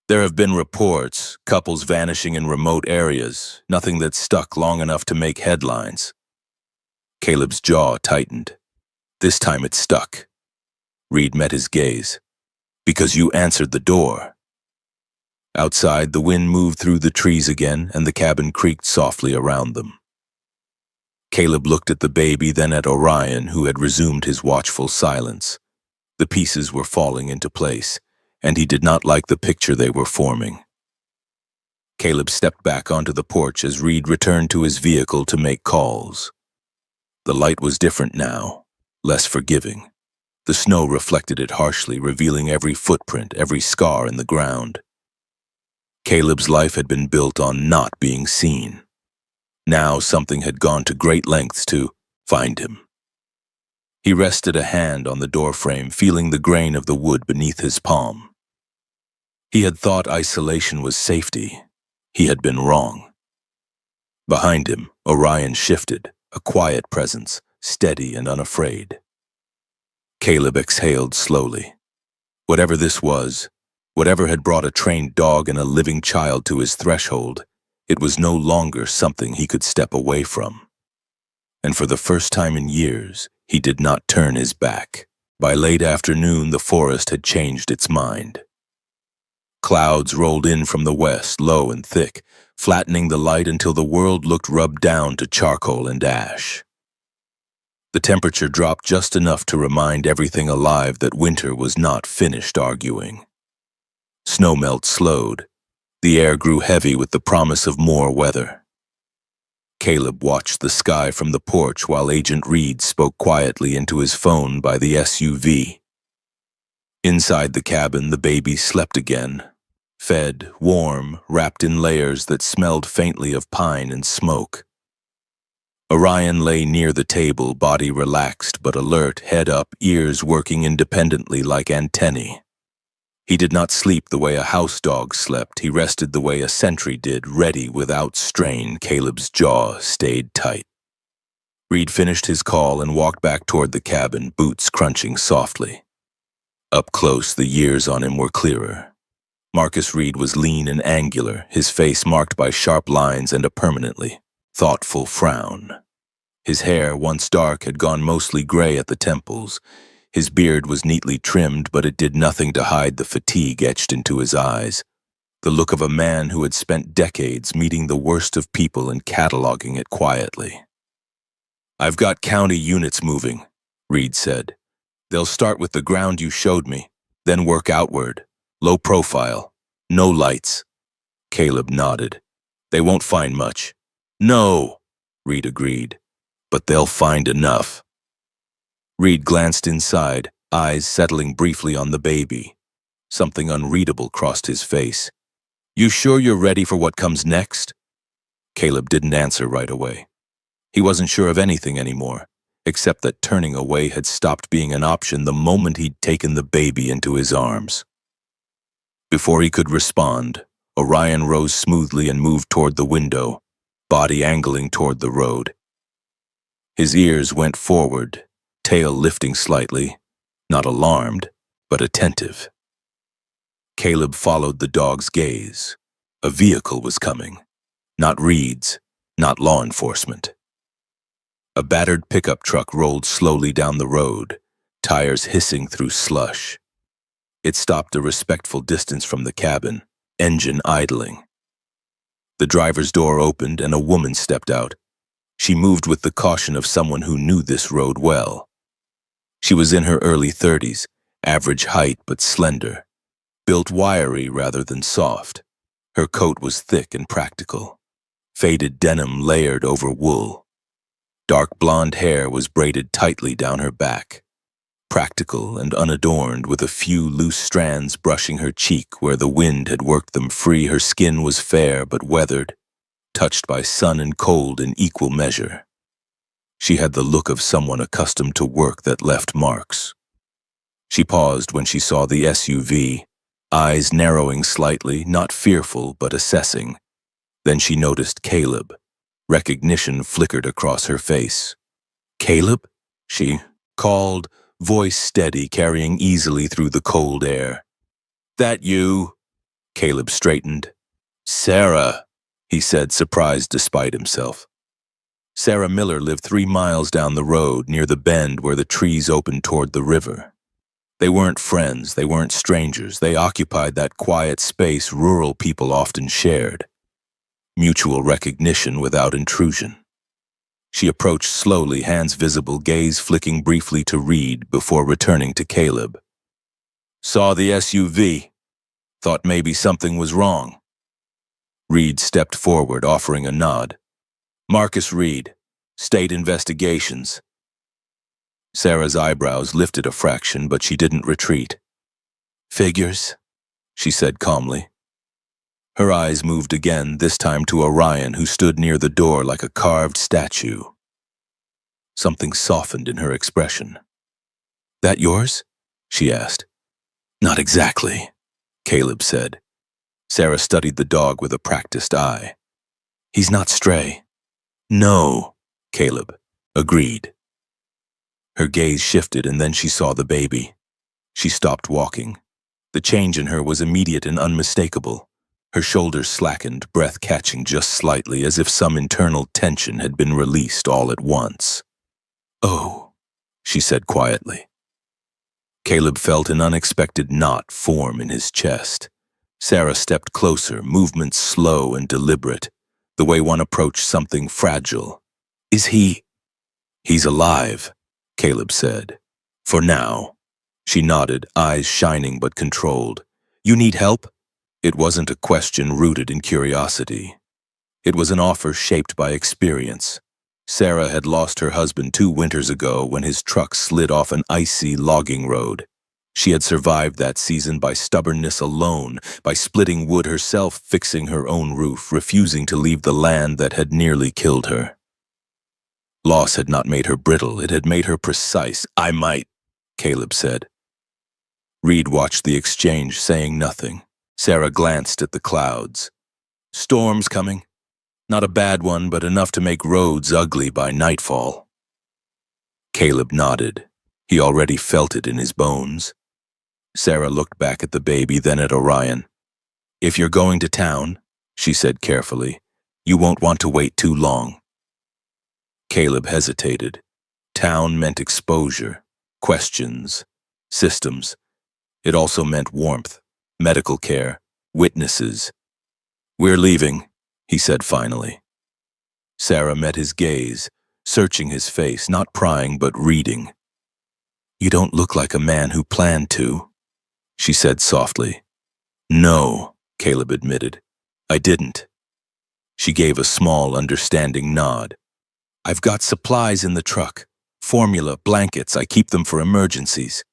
"There have been reports, couples vanishing in remote areas, nothing that stuck long enough to make headlines." Caleb's jaw tightened. This time it stuck. Reed met his gaze. "Because you answered the door." Outside, the wind moved through the trees again, and the cabin creaked softly around them. Caleb looked at the baby, then at Orion, who had resumed his watchful silence. The pieces were falling into place, and he did not like the picture they were forming. Caleb stepped back onto the porch as Reed returned to his vehicle to make calls. The light was different now, less forgiving. The snow reflected it harshly, revealing every footprint, every scar in the ground. Caleb's life had been built on not being seen. Now something had gone to great lengths to find him. He rested a hand on the doorframe, feeling the grain of the wood beneath his palm. He had thought isolation was safety. He had been wrong. Behind him, Orion shifted, a quiet presence, steady and unafraid. Caleb exhaled slowly. Whatever this was, whatever had brought a trained dog and a living child to his threshold, it was no longer something he could step away from. And for the first time in years, he did not turn his back. By late afternoon, the forest had changed its mind. Clouds rolled in from the west, low and thick, flattening the light until the world looked rubbed down to charcoal and ash. The temperature dropped just enough to remind everything alive that winter was not finished arguing. Snowmelt slowed. The air grew heavy with the promise of more weather. Caleb watched the sky from the porch while Agent Reed spoke quietly into his phone by the SUV. Inside the cabin, the baby slept again, fed, warm, wrapped in layers that smelled faintly of pine and smoke. Orion lay near the table, body relaxed but alert, head up, ears working independently like antennae. He did not sleep the way a house dog slept. He rested the way a sentry did, ready without strain. Caleb's jaw stayed tight. Reed finished his call and walked back toward the cabin, boots crunching softly. Up close, the years on him were clearer. Marcus Reed was lean and angular, his face marked by sharp lines and a permanently thoughtful frown. His hair, once dark, had gone mostly gray at the temples. His beard was neatly trimmed, but it did nothing to hide the fatigue etched into his eyes, the look of a man who had spent decades meeting the worst of people and cataloging it quietly. "I've got county units moving," Reed said. "They'll start with the ground you showed me, then work outward. Low profile. No lights." Caleb nodded. "They won't find much." "No," Reed agreed, "but they'll find enough." Reed glanced inside, eyes settling briefly on the baby. Something unreadable crossed his face. "You sure you're ready for what comes next?" Caleb didn't answer right away. He wasn't sure of anything anymore, except that turning away had stopped being an option the moment he'd taken the baby into his arms. Before he could respond, Orion rose smoothly and moved toward the window, body angling toward the road. His ears went forward, tail lifting slightly, not alarmed, but attentive. Caleb followed the dog's gaze. A vehicle was coming. Not Reed's, not law enforcement. A battered pickup truck rolled slowly down the road, tires hissing through slush. It stopped a respectful distance from the cabin, engine idling. The driver's door opened and a woman stepped out. She moved with the caution of someone who knew this road well. She was in her early 30s, average height but slender, built wiry rather than soft. Her coat was thick and practical, faded denim layered over wool. Dark blonde hair was braided tightly down her back, practical and unadorned with a few loose strands brushing her cheek where the wind had worked them free. Her skin was fair but weathered, touched by sun and cold in equal measure. She had the look of someone accustomed to work that left marks. She paused when she saw the SUV, eyes narrowing slightly, not fearful but assessing. Then she noticed Caleb. Recognition flickered across her face. "Caleb?" she called, voice steady, carrying easily through the cold air. "That you?" Caleb straightened. "Sarah," he said, surprised despite himself. Sarah Miller lived 3 miles down the road, near the bend where the trees opened toward the river. They weren't friends, they weren't strangers. They occupied that quiet space rural people often shared. Mutual recognition without intrusion. She approached slowly, hands visible, gaze flicking briefly to Reed before returning to Caleb. "Saw the SUV. Thought maybe something was wrong." Reed stepped forward, offering a nod. "Marcus Reed, State Investigations." Sarah's eyebrows lifted a fraction, but she didn't retreat. "Figures," she said calmly. Her eyes moved again, this time to Orion, who stood near the door like a carved statue. Something softened in her expression. "That yours?" she asked. "Not exactly," Caleb said. Sarah studied the dog with a practiced eye. "He's not stray." "No," Caleb agreed. Her gaze shifted and then she saw the baby. She stopped walking. The change in her was immediate and unmistakable. Her shoulders slackened, breath catching just slightly, as if some internal tension had been released all at once. "Oh," she said quietly. Caleb felt an unexpected knot form in his chest. Sarah stepped closer, movements slow and deliberate, the way one approached something fragile. "Is he?" "He's alive," Caleb said. "For now." She nodded, eyes shining but controlled. "You need help?" It wasn't a question rooted in curiosity. It was an offer shaped by experience. Sarah had lost her husband 2 winters ago when his truck slid off an icy logging road. She had survived that season by stubbornness alone, by splitting wood herself, fixing her own roof, refusing to leave the land that had nearly killed her. Loss had not made her brittle, it had made her precise. "I might," Caleb said. Reed watched the exchange, saying nothing. Sarah glanced at the clouds. "Storm's coming. Not a bad one, but enough to make roads ugly by nightfall." Caleb nodded. He already felt it in his bones. Sarah looked back at the baby, then at Orion. "If you're going to town," she said carefully, "you won't want to wait too long." Caleb hesitated. Town meant exposure, questions, systems. It also meant warmth, medical care, witnesses. "We're leaving," he said finally. Sarah met his gaze, searching his face, not prying but reading. "You don't look like a man who planned to," she said softly. "No," Caleb admitted. "I didn't." She gave a small, understanding nod. "I've got supplies in the truck. Formula, blankets, I keep them for emergencies."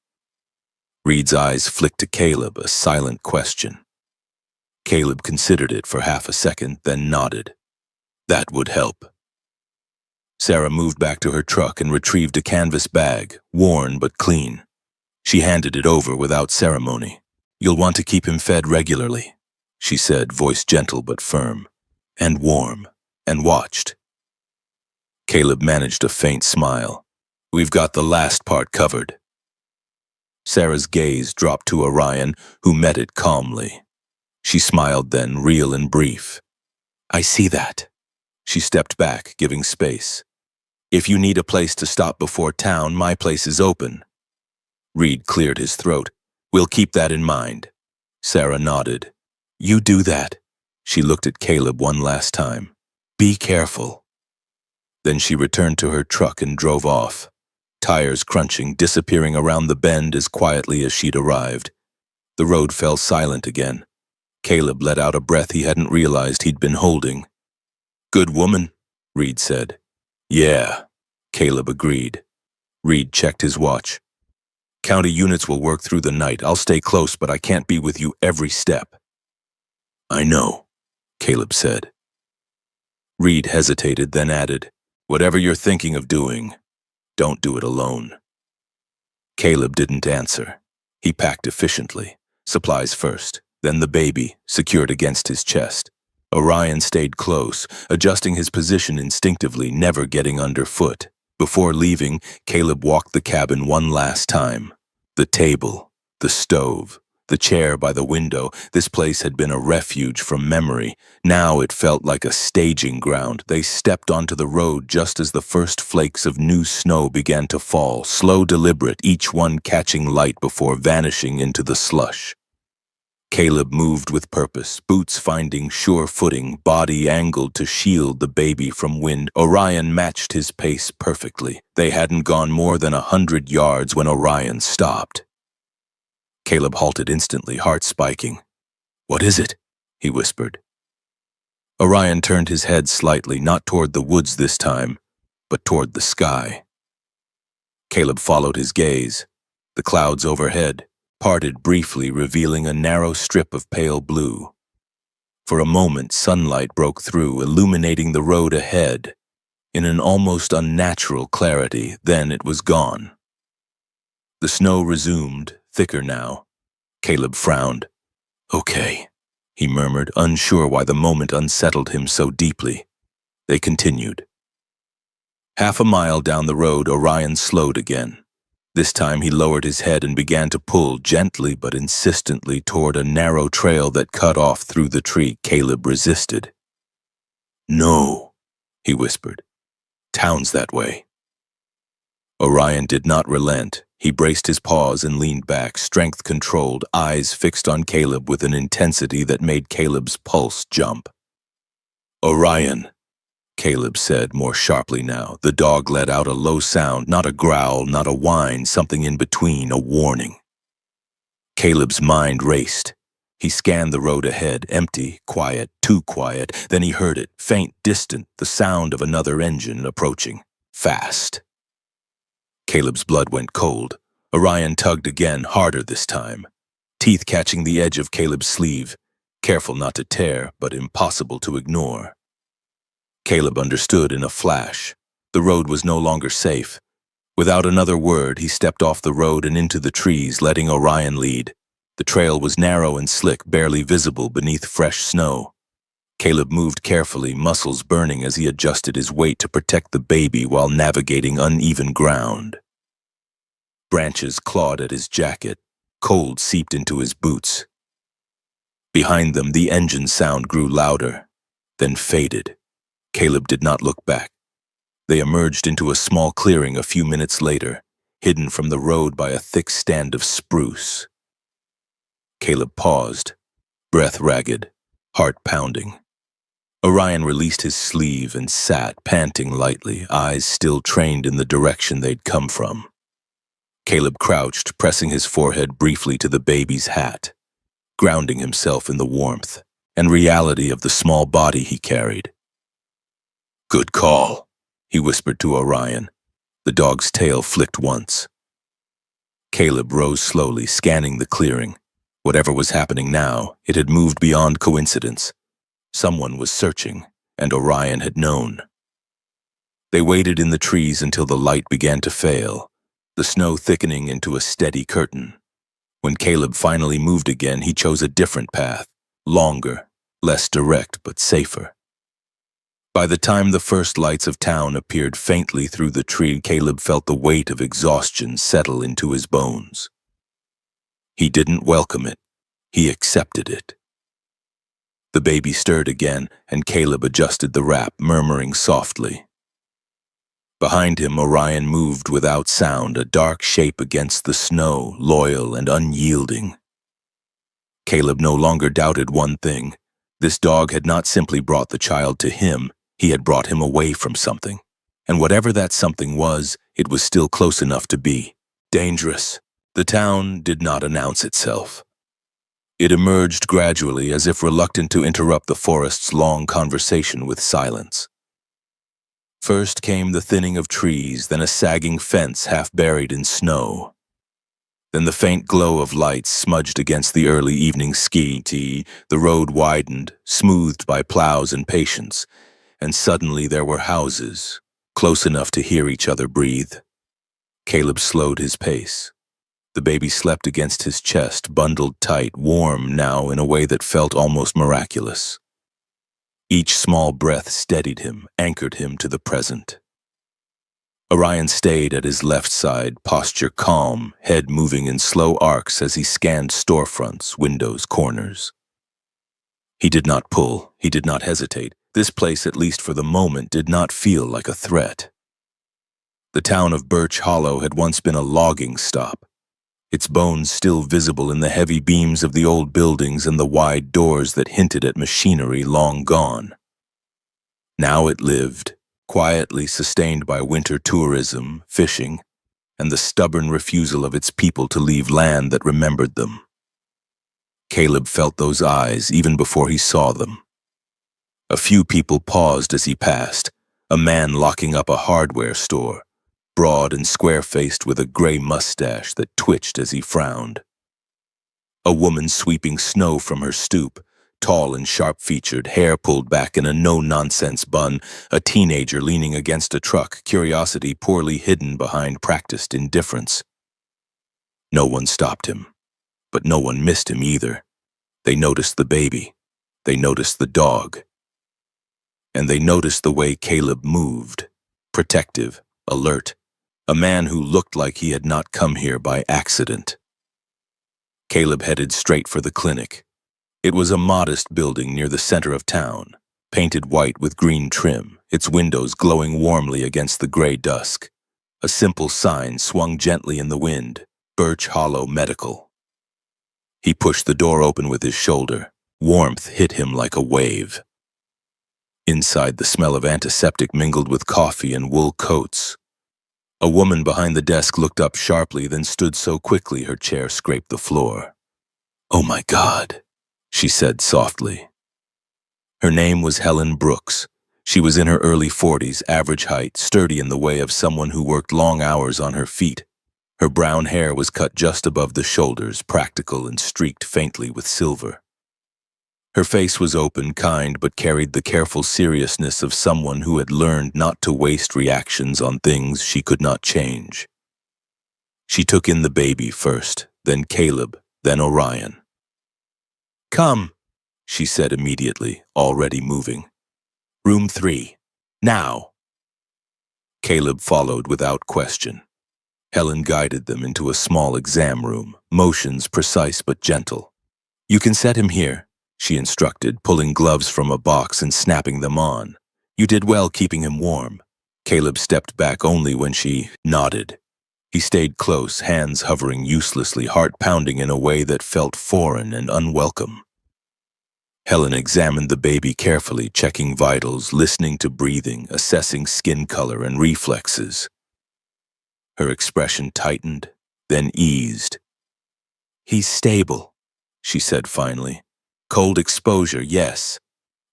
Reed's eyes flicked to Caleb, a silent question. Caleb considered it for half a second, then nodded. "That would help." Sarah moved back to her truck and retrieved a canvas bag, worn but clean. She handed it over without ceremony. "You'll want to keep him fed regularly," she said, voice gentle but firm. "And warm. And watched." Caleb managed a faint smile. "We've got the last part covered." Sarah's gaze dropped to Orion, who met it calmly. She smiled then, real and brief. I see that. She stepped back, giving space. If you need a place to stop before town, my place is open. Reed cleared his throat. We'll keep that in mind. Sarah nodded. You do that. She looked at Caleb one last time. Be careful. Then she returned to her truck and drove off, tires crunching, disappearing around the bend as quietly as she'd arrived. The road fell silent again. Caleb let out a breath he hadn't realized he'd been holding. Good woman, Reed said. Yeah, Caleb agreed. Reed checked his watch. County units will work through the night. I'll stay close, but I can't be with you every step. I know, Caleb said. Reed hesitated, then added, whatever you're thinking of doing, don't do it alone. Caleb didn't answer. He packed efficiently, supplies first, then the baby, secured against his chest. Orion stayed close, adjusting his position instinctively, never getting underfoot. Before leaving, Caleb walked the cabin one last time. The table, the stove, the chair by the window. This place had been a refuge from memory. Now it felt like a staging ground. They stepped onto the road just as the first flakes of new snow began to fall, slow, deliberate, each one catching light before vanishing into the slush. Caleb moved with purpose, boots finding sure footing, body angled to shield the baby from wind. Orion matched his pace perfectly. They hadn't gone more than 100 yards when Orion stopped. Caleb halted instantly, heart spiking. What is it? He whispered. Orion turned his head slightly, not toward the woods this time, but toward the sky. Caleb followed his gaze. The clouds overhead parted briefly, revealing a narrow strip of pale blue. For a moment, sunlight broke through, illuminating the road ahead in an almost unnatural clarity. Then it was gone. The snow resumed, thicker now. Caleb frowned. Okay, he murmured, unsure why the moment unsettled him so deeply. They continued. Half a mile down the road, Orion slowed again. This time he lowered his head and began to pull gently but insistently toward a narrow trail that cut off through the tree. Caleb resisted. No, he whispered. Town's that way. Orion did not relent. He braced his paws and leaned back, strength controlled, eyes fixed on Caleb with an intensity that made Caleb's pulse jump. Orion, Caleb said more sharply now. The dog let out a low sound, not a growl, not a whine, something in between, a warning. Caleb's mind raced. He scanned the road ahead, empty, quiet, too quiet. Then he heard it, faint, distant, the sound of another engine approaching, fast. Caleb's blood went cold. Orion tugged again, harder this time. Teeth catching the edge of Caleb's sleeve, careful not to tear, but impossible to ignore. Caleb understood in a flash. The road was no longer safe. Without another word, he stepped off the road and into the trees, letting Orion lead. The trail was narrow and slick, barely visible beneath fresh snow. Caleb moved carefully, muscles burning as he adjusted his weight to protect the baby while navigating uneven ground. Branches clawed at his jacket. Cold seeped into his boots. Behind them, the engine sound grew louder, then faded. Caleb did not look back. They emerged into a small clearing a few minutes later, hidden from the road by a thick stand of spruce. Caleb paused, breath ragged, heart pounding. Orion released his sleeve and sat, panting lightly, eyes still trained in the direction they'd come from. Caleb crouched, pressing his forehead briefly to the baby's hat, grounding himself in the warmth and reality of the small body he carried. Good call, he whispered to Orion. The dog's tail flicked once. Caleb rose slowly, scanning the clearing. Whatever was happening now, it had moved beyond coincidence. Someone was searching, and Orion had known. They waited in the trees until the light began to fail, the snow thickening into a steady curtain. When Caleb finally moved again, he chose a different path, longer, less direct, but safer. By the time the first lights of town appeared faintly through the tree, Caleb felt the weight of exhaustion settle into his bones. He didn't welcome it. He accepted it. The baby stirred again, and Caleb adjusted the wrap, murmuring softly. Behind him, Orion moved without sound, a dark shape against the snow, loyal and unyielding. Caleb no longer doubted one thing. This dog had not simply brought the child to him, he had brought him away from something. And whatever that something was, it was still close enough to be dangerous. The town did not announce itself. It emerged gradually, as if reluctant to interrupt the forest's long conversation with silence. First came the thinning of trees, then a sagging fence half buried in snow. Then the faint glow of lights smudged against the early evening sky. The road widened, smoothed by plows and patience, and suddenly there were houses, close enough to hear each other breathe. Caleb slowed his pace. The baby slept against his chest, bundled tight, warm now in a way that felt almost miraculous. Each small breath steadied him, anchored him to the present. Orion stayed at his left side, posture calm, head moving in slow arcs as he scanned storefronts, windows, corners. He did not pull, he did not hesitate. This place, at least for the moment, did not feel like a threat. The town of Birch Hollow had once been a logging stop, its bones still visible in the heavy beams of the old buildings and the wide doors that hinted at machinery long gone. Now it lived, quietly sustained by winter tourism, fishing, and the stubborn refusal of its people to leave land that remembered them. Caleb felt those eyes even before he saw them. A few people paused as he passed, a man locking up a hardware store, broad and square-faced with a gray mustache that twitched as he frowned. A woman sweeping snow from her stoop, tall and sharp-featured, hair pulled back in a no-nonsense bun, a teenager leaning against a truck, curiosity poorly hidden behind practiced indifference. No one stopped him, but no one missed him either. They noticed the baby. They noticed the dog. And they noticed the way Caleb moved, protective, alert, a man who looked like he had not come here by accident. Caleb headed straight for the clinic. It was a modest building near the center of town, painted white with green trim, its windows glowing warmly against the gray dusk. A simple sign swung gently in the wind, Birch Hollow Medical. He pushed the door open with his shoulder. Warmth hit him like a wave. Inside, the smell of antiseptic mingled with coffee and wool coats. A woman behind the desk looked up sharply, then stood so quickly her chair scraped the floor. "Oh my God," she said softly. Her name was Helen Brooks. She was in her early 40s, average height, sturdy in the way of someone who worked long hours on her feet. Her brown hair was cut just above the shoulders, practical and streaked faintly with silver. Her face was open, kind, but carried the careful seriousness of someone who had learned not to waste reactions on things she could not change. She took in the baby first, then Caleb, then Orion. "Come," she said immediately, already moving. "Room 3. Now." Caleb followed without question. Helen guided them into a small exam room, motions precise but gentle. "You can set him here," she instructed, pulling gloves from a box and snapping them on. "You did well keeping him warm." Caleb stepped back only when she nodded. He stayed close, hands hovering uselessly, heart pounding in a way that felt foreign and unwelcome. Helen examined the baby carefully, checking vitals, listening to breathing, assessing skin color and reflexes. Her expression tightened, then eased. "He's stable," she said finally. "Cold exposure, yes,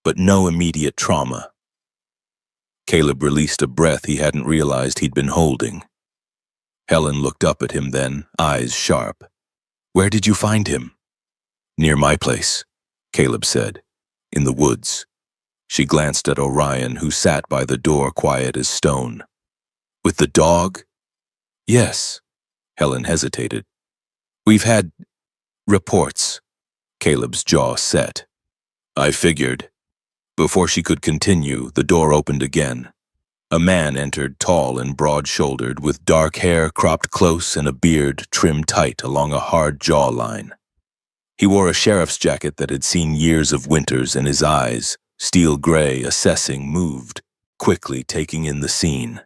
but no immediate trauma." Caleb released a breath he hadn't realized he'd been holding. Helen looked up at him then, eyes sharp. "Where did you find him?" "Near my place," Caleb said. "In the woods." She glanced at Orion, who sat by the door quiet as stone. "With the dog?" "Yes." Helen hesitated. "We've had reports." Caleb's jaw set. "I figured." Before she could continue, the door opened again. A man entered, tall and broad-shouldered, with dark hair cropped close and a beard trimmed tight along a hard jawline. He wore a sheriff's jacket that had seen years of winters, and his eyes, steel gray, assessing, moved, quickly taking in the scene.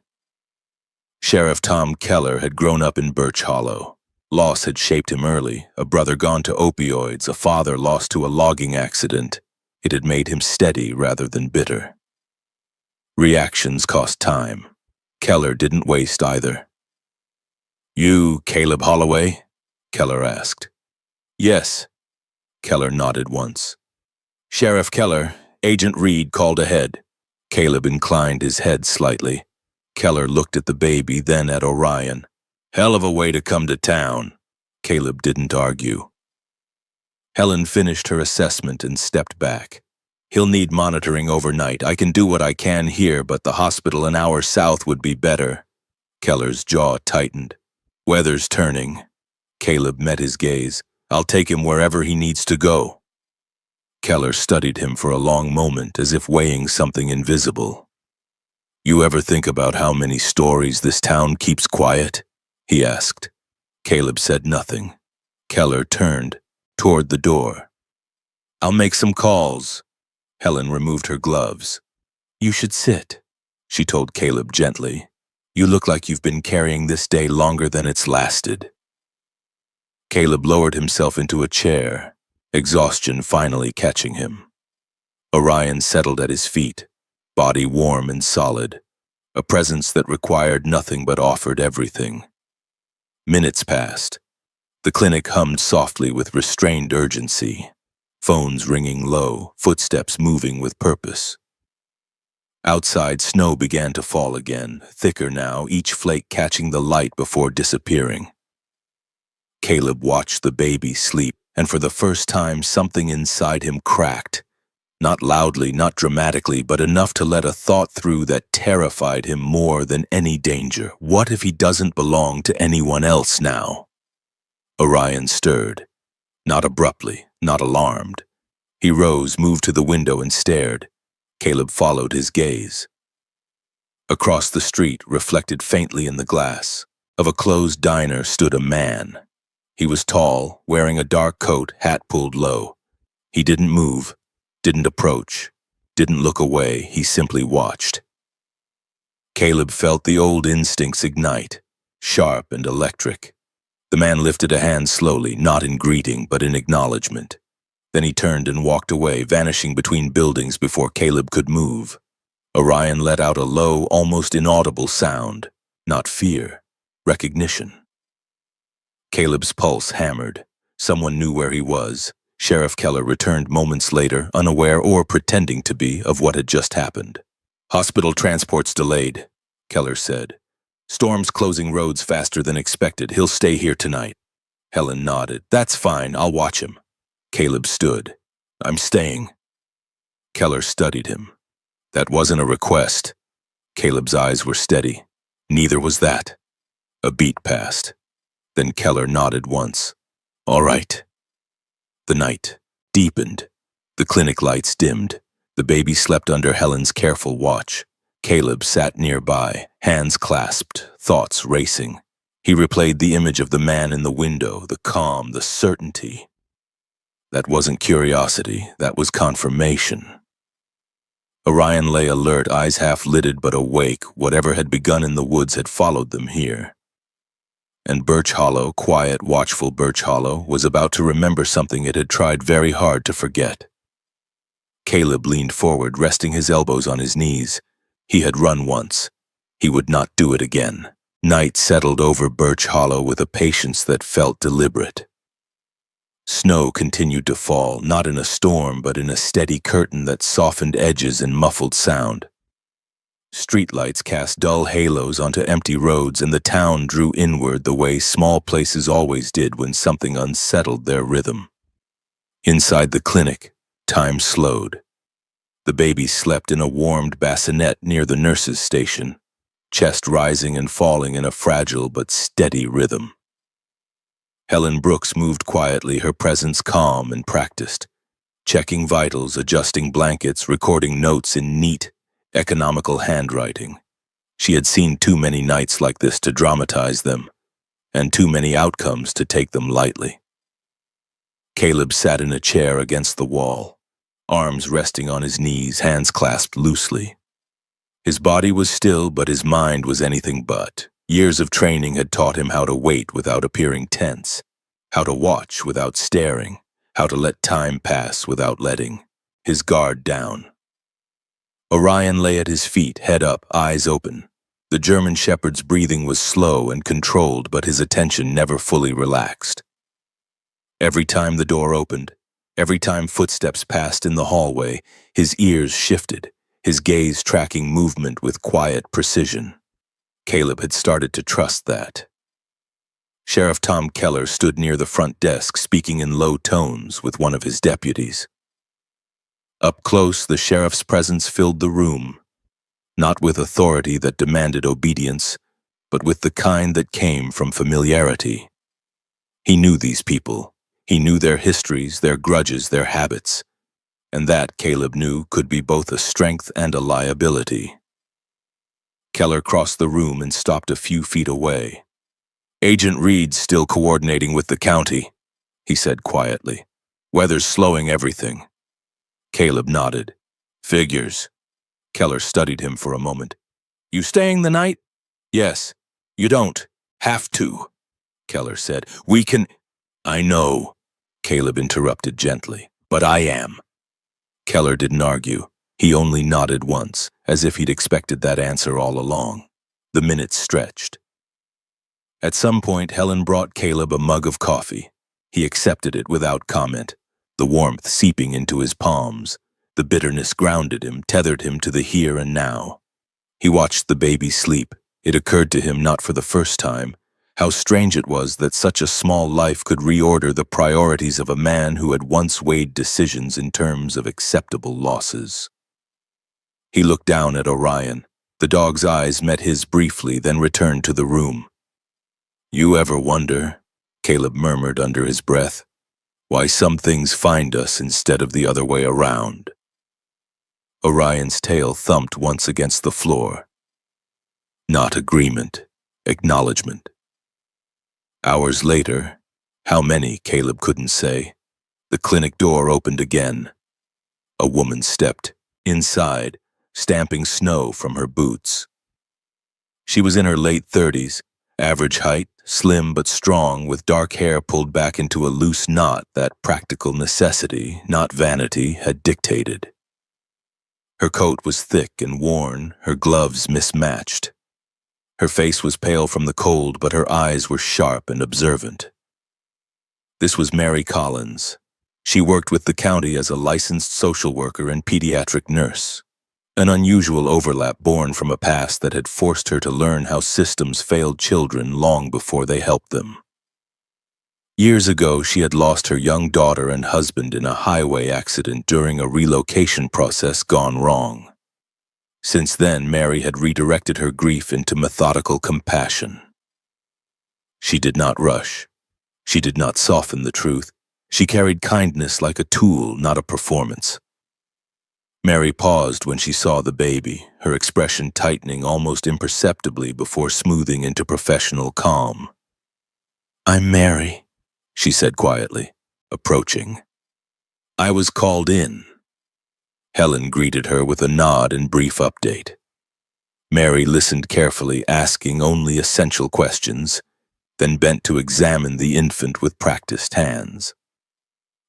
Sheriff Tom Keller had grown up in Birch Hollow. Loss had shaped him early, a brother gone to opioids, a father lost to a logging accident. It had made him steady rather than bitter. Reactions cost time. Keller didn't waste either. "You, Caleb Holloway?" Keller asked. "Yes." Keller nodded once. "Sheriff Keller, Agent Reed called ahead." Caleb inclined his head slightly. Keller looked at the baby, then at Orion. "Hell of a way to come to town." Caleb didn't argue. Helen finished her assessment and stepped back. "He'll need monitoring overnight. I can do what I can here, but the hospital an hour south would be better." Keller's jaw tightened. "Weather's turning." Caleb met his gaze. "I'll take him wherever he needs to go." Keller studied him for a long moment, as if weighing something invisible. "You ever think about how many stories this town keeps quiet?" he asked. Caleb said nothing. Keller turned toward the door. "I'll make some calls." Helen removed her gloves. "You should sit," she told Caleb gently. "You look like you've been carrying this day longer than it's lasted." Caleb lowered himself into a chair, exhaustion finally catching him. Orion settled at his feet, body warm and solid, a presence that required nothing but offered everything. Minutes passed. The clinic hummed softly with restrained urgency, phones ringing low, footsteps moving with purpose. Outside, snow began to fall again, thicker now, each flake catching the light before disappearing. Caleb watched the baby sleep, and for the first time something inside him cracked. Not loudly, not dramatically, but enough to let a thought through that terrified him more than any danger. What if he doesn't belong to anyone else now? Orion stirred. Not abruptly, not alarmed. He rose, moved to the window and stared. Caleb followed his gaze. Across the street, reflected faintly in the glass, of a closed diner stood a man. He was tall, wearing a dark coat, hat pulled low. He didn't move, didn't approach, didn't look away, he simply watched. Caleb felt the old instincts ignite, sharp and electric. The man lifted a hand slowly, not in greeting, but in acknowledgement. Then he turned and walked away, vanishing between buildings before Caleb could move. Orion let out a low, almost inaudible sound. Not fear, recognition. Caleb's pulse hammered. Someone knew where he was. Sheriff Keller returned moments later, unaware or pretending to be of what had just happened. "Hospital transport's delayed," Keller said. "Storm's closing roads faster than expected. He'll stay here tonight." Helen nodded. "That's fine, I'll watch him." Caleb stood. "I'm staying." Keller studied him. "That wasn't a request." Caleb's eyes were steady. "Neither was that." A beat passed. Then Keller nodded once. "All right." The night deepened. The clinic lights dimmed. The baby slept under Helen's careful watch. Caleb sat nearby, hands clasped, thoughts racing. He replayed the image of the man in the window, the calm, the certainty. That wasn't curiosity, that was confirmation. Orion lay alert, eyes half-lidded but awake. Whatever had begun in the woods had followed them here. And Birch Hollow, quiet, watchful Birch Hollow, was about to remember something it had tried very hard to forget. Caleb leaned forward, resting his elbows on his knees. He had run once. He would not do it again. Night settled over Birch Hollow with a patience that felt deliberate. Snow continued to fall, not in a storm, but in a steady curtain that softened edges and muffled sound. Streetlights cast dull halos onto empty roads, and the town drew inward the way small places always did when something unsettled their rhythm. Inside the clinic, time slowed. The baby slept in a warmed bassinet near the nurse's station, chest rising and falling in a fragile but steady rhythm. Helen Brooks moved quietly, her presence calm and practiced, checking vitals, adjusting blankets, recording notes in neat, economical handwriting. She had seen too many nights like this to dramatize them, and too many outcomes to take them lightly. Caleb sat in a chair against the wall, arms resting on his knees, hands clasped loosely. His body was still, but his mind was anything but. Years of training had taught him how to wait without appearing tense, how to watch without staring, how to let time pass without letting his guard down. Orion lay at his feet, head up, eyes open. The German shepherd's breathing was slow and controlled, but his attention never fully relaxed. Every time the door opened, every time footsteps passed in the hallway, his ears shifted, his gaze tracking movement with quiet precision. Caleb had started to trust that. Sheriff Tom Keller stood near the front desk, speaking in low tones with one of his deputies. Up close, the sheriff's presence filled the room, not with authority that demanded obedience, but with the kind that came from familiarity. He knew these people. He knew their histories, their grudges, their habits, and that, Caleb knew, could be both a strength and a liability. Keller crossed the room and stopped a few feet away. "Agent Reed's still coordinating with the county," he said quietly. "Weather's slowing everything." Caleb nodded. "Figures." Keller studied him for a moment. "You staying the night?" "Yes." "You don't have to," Keller said. "We can—" "I know," Caleb interrupted gently, "but I am." Keller didn't argue. He only nodded once, as if he'd expected that answer all along. The minutes stretched. At some point, Helen brought Caleb a mug of coffee. He accepted it without comment, the warmth seeping into his palms. The bitterness grounded him, tethered him to the here and now. He watched the baby sleep. It occurred to him, not for the first time, how strange it was that such a small life could reorder the priorities of a man who had once weighed decisions in terms of acceptable losses. He looked down at Orion. The dog's eyes met his briefly, then returned to the room. "You ever wonder," Caleb murmured under his breath, "why some things find us instead of the other way around?" Orion's tail thumped once against the floor. Not agreement, acknowledgement. Hours later, how many, Caleb couldn't say, the clinic door opened again. A woman stepped inside, stamping snow from her boots. She was in her late 30s, average height, slim but strong, with dark hair pulled back into a loose knot that practical necessity, not vanity, had dictated. Her coat was thick and worn, her gloves mismatched. Her face was pale from the cold, but her eyes were sharp and observant. This was Mary Collins. She worked with the county as a licensed social worker and pediatric nurse, an unusual overlap born from a past that had forced her to learn how systems failed children long before they helped them. Years ago, she had lost her young daughter and husband in a highway accident during a relocation process gone wrong. Since then, Mary had redirected her grief into methodical compassion. She did not rush. She did not soften the truth. She carried kindness like a tool, not a performance. Mary paused when she saw the baby, her expression tightening almost imperceptibly before smoothing into professional calm. "I'm Mary," she said quietly, approaching. "I was called in." Helen greeted her with a nod and brief update. Mary listened carefully, asking only essential questions, then bent to examine the infant with practiced hands.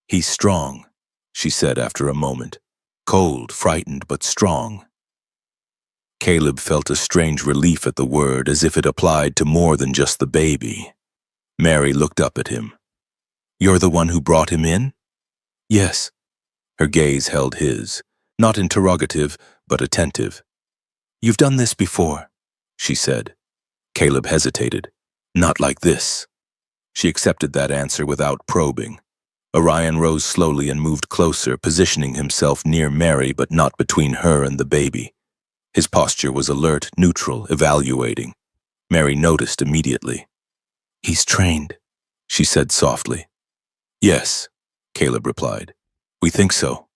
"He's strong," she said after a moment. "Cold, frightened, but strong." Caleb felt a strange relief at the word, as if it applied to more than just the baby. Mary looked up at him. "You're the one who brought him in?" "Yes." Her gaze held his, not interrogative, but attentive. "You've done this before," she said. Caleb hesitated. "Not like this." She accepted that answer without probing. Orion rose slowly and moved closer, positioning himself near Mary but not between her and the baby. His posture was alert, neutral, evaluating. Mary noticed immediately. "He's trained," she said softly. "Yes," Caleb replied. "We think so."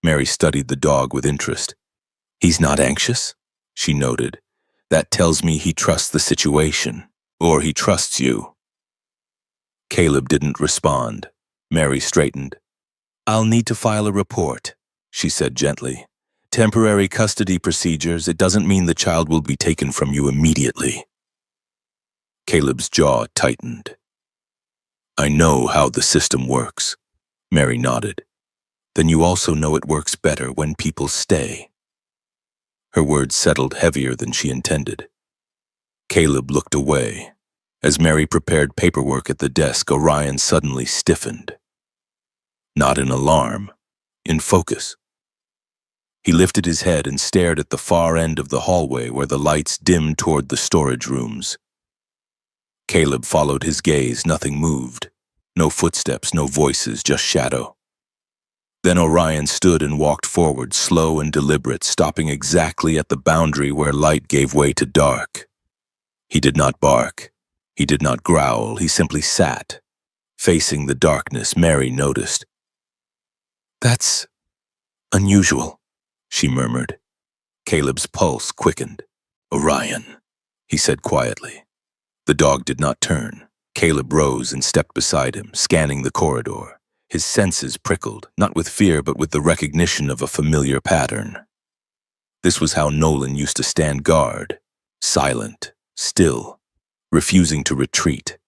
Mary studied the dog with interest. "He's not anxious?" she noted. That tells me he trusts the situation, or he trusts you. Caleb didn't respond. Mary straightened. I'll need to file a report, she said gently. Temporary custody procedures, it doesn't mean the child will be taken from you immediately. Caleb's jaw tightened. I know how the system works, Mary nodded. Then you also know it works better when people stay. Her words settled heavier than she intended. Caleb looked away. As Mary prepared paperwork at the desk, Orion suddenly stiffened. Not in alarm, in focus. He lifted his head and stared at the far end of the hallway where the lights dimmed toward the storage rooms. Caleb followed his gaze. Nothing moved. No footsteps, no voices, just shadow. Then Orion stood and walked forward, slow and deliberate, stopping exactly at the boundary where light gave way to dark. He did not bark. He did not growl. He simply sat. Facing the darkness, Mary noticed. That's unusual, she murmured. Caleb's pulse quickened. Orion, he said quietly. The dog did not turn. Caleb rose and stepped beside him, scanning the corridor. His senses prickled, not with fear but with the recognition of a familiar pattern. This was how Nolan used to stand guard, silent, still, refusing to retreat.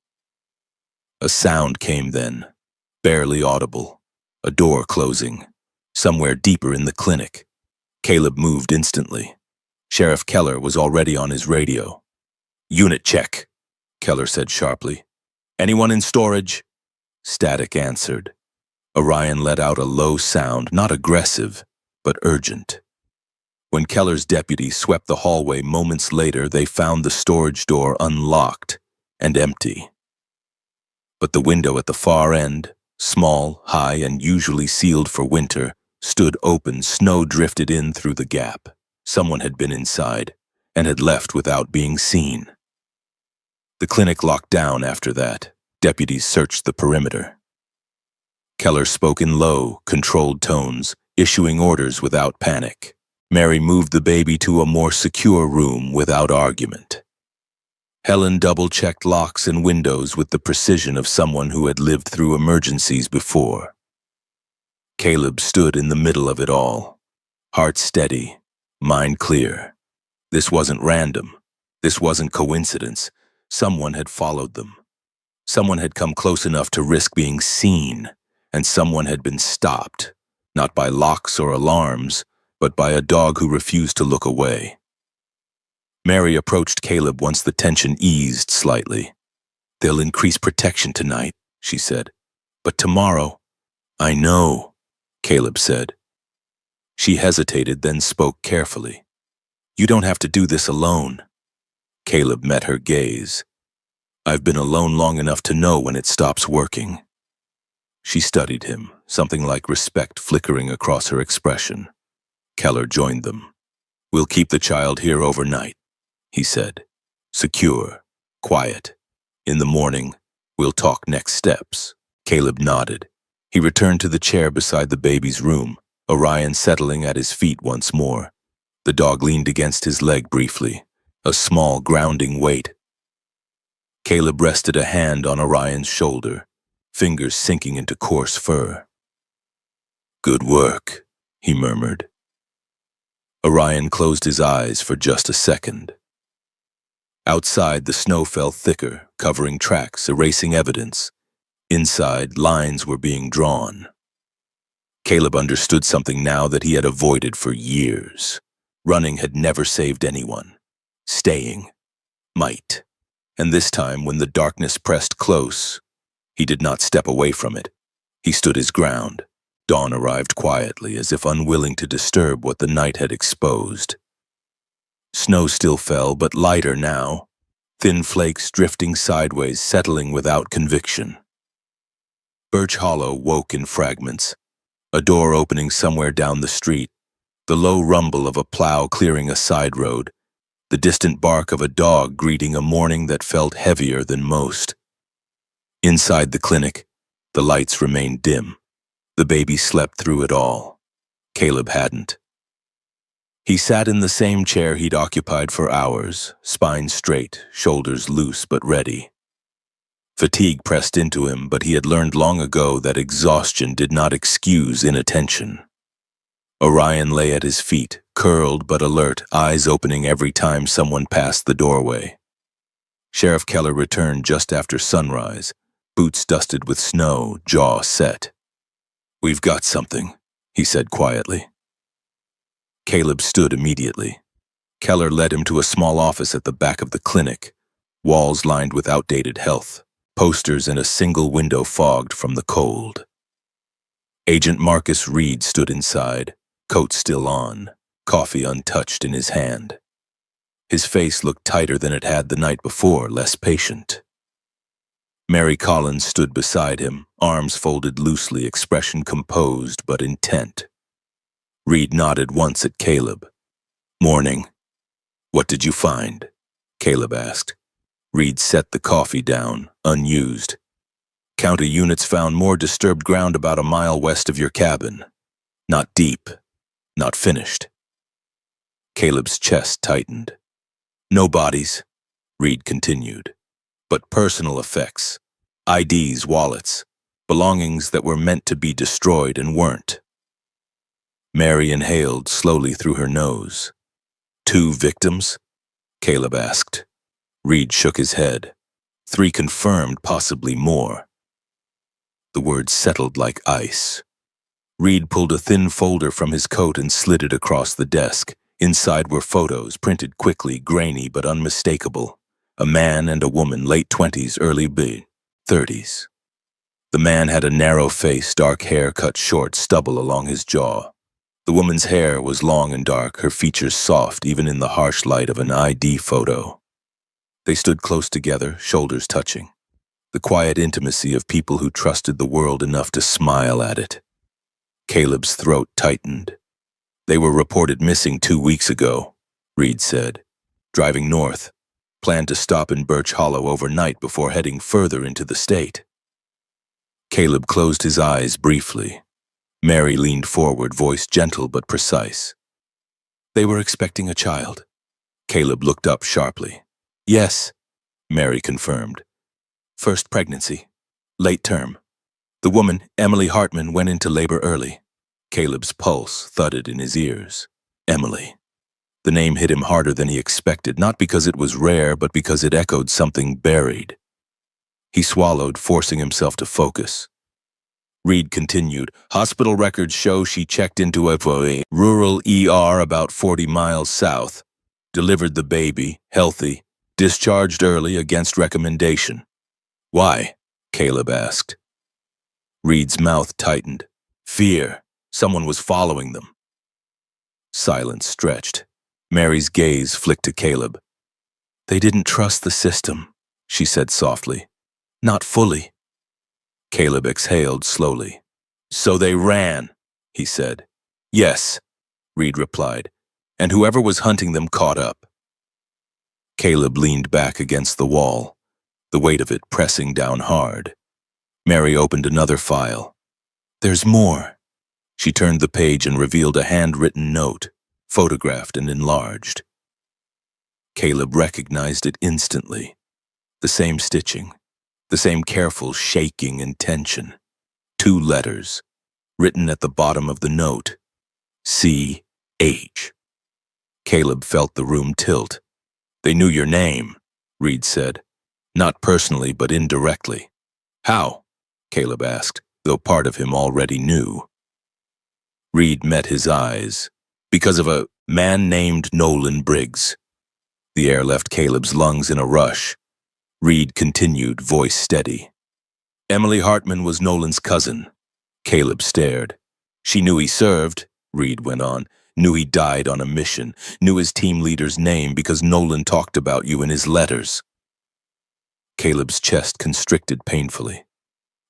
A sound came then, barely audible, a door closing, somewhere deeper in the clinic. Caleb moved instantly. Sheriff Keller was already on his radio. Unit check, Keller said sharply. Anyone in storage? Static answered. Orion let out a low sound, not aggressive, but urgent. When Keller's deputies swept the hallway moments later, they found the storage door unlocked and empty. But the window at the far end, small, high, and usually sealed for winter, stood open. Snow drifted in through the gap. Someone had been inside and had left without being seen. The clinic locked down after that. Deputies searched the perimeter. Keller spoke in low, controlled tones, issuing orders without panic. Mary moved the baby to a more secure room without argument. Helen double-checked locks and windows with the precision of someone who had lived through emergencies before. Caleb stood in the middle of it all, heart steady, mind clear. This wasn't random. This wasn't coincidence. Someone had followed them. Someone had come close enough to risk being seen, and someone had been stopped, not by locks or alarms, but by a dog who refused to look away. Mary approached Caleb once the tension eased slightly. They'll increase protection tonight, she said. But tomorrow, I know, Caleb said. She hesitated, then spoke carefully. You don't have to do this alone. Caleb met her gaze. I've been alone long enough to know when it stops working. She studied him, something like respect flickering across her expression. Keller joined them. We'll keep the child here overnight, he said. Secure, quiet. In the morning, we'll talk next steps. Caleb nodded. He returned to the chair beside the baby's room, Orion settling at his feet once more. The dog leaned against his leg briefly, a small grounding weight. Caleb rested a hand on Orion's shoulder, fingers sinking into coarse fur. Good work, he murmured. Orion closed his eyes for just a second. Outside, the snow fell thicker, covering tracks, erasing evidence. Inside, lines were being drawn. Caleb understood something now that he had avoided for years. Running had never saved anyone. Staying might. And this time, when the darkness pressed close, he did not step away from it. He stood his ground. Dawn arrived quietly, as if unwilling to disturb what the night had exposed. Snow still fell, but lighter now, thin flakes drifting sideways, settling without conviction. Birch Hollow woke in fragments, a door opening somewhere down the street, the low rumble of a plow clearing a side road, the distant bark of a dog greeting a morning that felt heavier than most. Inside the clinic, the lights remained dim. The baby slept through it all. Caleb hadn't. He sat in the same chair he'd occupied for hours, spine straight, shoulders loose but ready. Fatigue pressed into him, but he had learned long ago that exhaustion did not excuse inattention. Orion lay at his feet, curled but alert, eyes opening every time someone passed the doorway. Sheriff Keller returned just after sunrise, boots dusted with snow, jaw set. "We've got something," he said quietly. Caleb stood immediately. Keller led him to a small office at the back of the clinic, walls lined with outdated health, posters and a single window fogged from the cold. Agent Marcus Reed stood inside, coat still on, coffee untouched in his hand. His face looked tighter than it had the night before, less patient. Mary Collins stood beside him, arms folded loosely, expression composed but intent. Reed nodded once at Caleb. "Morning." "What did you find?" Caleb asked. Reed set the coffee down, unused. "County units found more disturbed ground about a mile west of your cabin. Not deep, not finished." Caleb's chest tightened. "No bodies," Reed continued, "but personal effects. IDs, wallets, belongings that were meant to be destroyed and weren't." Mary inhaled slowly through her nose. "2 victims?" Caleb asked. Reed shook his head. "3 confirmed, possibly more." The words settled like ice. Reed pulled a thin folder from his coat and slid it across the desk. Inside were photos, printed quickly, grainy but unmistakable. A man and a woman, late 20s, early 30s. The man had a narrow face, dark hair cut short, stubble along his jaw. The woman's hair was long and dark, her features soft, even in the harsh light of an ID photo. They stood close together, shoulders touching. The quiet intimacy of people who trusted the world enough to smile at it. Caleb's throat tightened. "They were reported missing 2 weeks ago," Reed said. "Driving north. Planned to stop in Birch Hollow overnight before heading further into the state." Caleb closed his eyes briefly. Mary leaned forward, voice gentle but precise. "They were expecting a child." Caleb looked up sharply. "Yes," Mary confirmed. "First pregnancy. Late term. The woman, Emily Hartman, went into labor early." Caleb's pulse thudded in his ears. Emily. The name hit him harder than he expected, not because it was rare, but because it echoed something buried. He swallowed, forcing himself to focus. Reed continued, "Hospital records show she checked into a rural ER about 40 miles south, delivered the baby, healthy, discharged early against recommendation." "Why?" Caleb asked. Reed's mouth tightened. "Fear. Someone was following them." Silence stretched. Mary's gaze flicked to Caleb. "They didn't trust the system," she said softly. "Not fully." Caleb exhaled slowly. "So they ran," he said. "Yes," Reed replied, "and whoever was hunting them caught up." Caleb leaned back against the wall, the weight of it pressing down hard. Mary opened another file. "There's more." She turned the page and revealed a handwritten note, photographed and enlarged. Caleb recognized it instantly. The same stitching, the same careful shaking and tension. 2 letters, written at the bottom of the note. C.H. Caleb felt the room tilt. "They knew your name," Reed said. "Not personally, but indirectly." "How?" Caleb asked, though part of him already knew. Reed met his eyes. "Because of a man named Nolan Briggs." The air left Caleb's lungs in a rush. Reed continued, voice steady. "Emily Hartman was Nolan's cousin." Caleb stared. "She knew he served," Reed went on, "knew he died on a mission, knew his team leader's name because Nolan talked about you in his letters." Caleb's chest constricted painfully.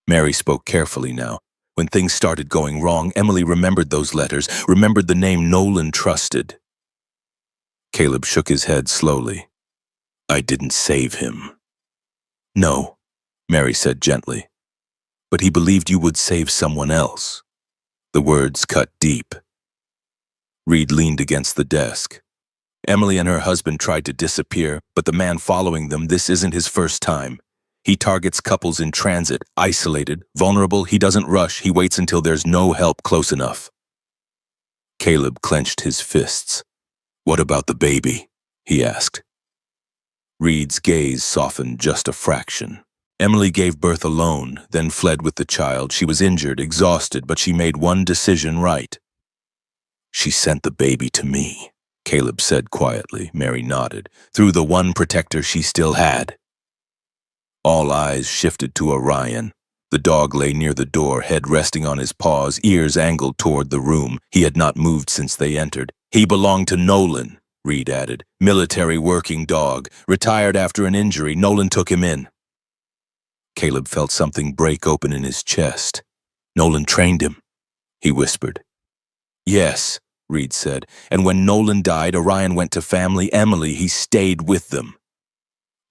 Mary spoke carefully now. "When things started going wrong, Emily remembered those letters, remembered the name Nolan trusted." Caleb shook his head slowly. "I didn't save him." "No," Mary said gently. "But he believed you would save someone else." The words cut deep. Reed leaned against the desk. Emily and her husband tried to disappear, but the man following them, this isn't his first time. He targets couples in transit, isolated, vulnerable. He doesn't rush. He waits until there's no help close enough. Caleb clenched his fists. "What about the baby?" he asked. Reed's gaze softened just a fraction. Emily gave birth alone, then fled with the child. She was injured, exhausted, but she made one decision right. "She sent the baby to me," Caleb said quietly. Mary nodded. "Through the one protector she still had." All eyes shifted to Orion. The dog lay near the door, head resting on his paws, ears angled toward the room. He had not moved since they entered. "He belonged to Nolan," Reed added. "Military working dog. Retired after an injury. Nolan took him in." Caleb felt something break open in his chest. "Nolan trained him," he whispered. "Yes," Reed said. "And when Nolan died, Orion went to family Emily. He stayed with them."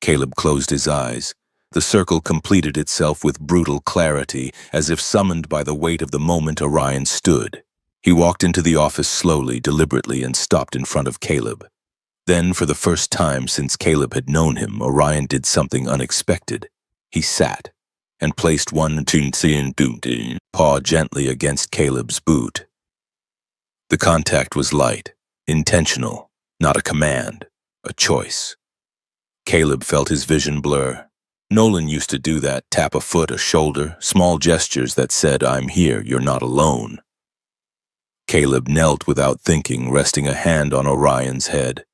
Caleb closed his eyes. The circle completed itself with brutal clarity, as if summoned by the weight of the moment. Orion stood. He walked into the office slowly, deliberately, and stopped in front of Caleb. Then, for the first time since Caleb had known him, Orion did something unexpected. He sat and placed one paw gently against Caleb's boot. The contact was light, intentional, not a command, a choice. Caleb felt his vision blur. Nolan used to do that, tap a foot, a shoulder, small gestures that said, "I'm here, you're not alone." Caleb knelt without thinking, resting a hand on Orion's head.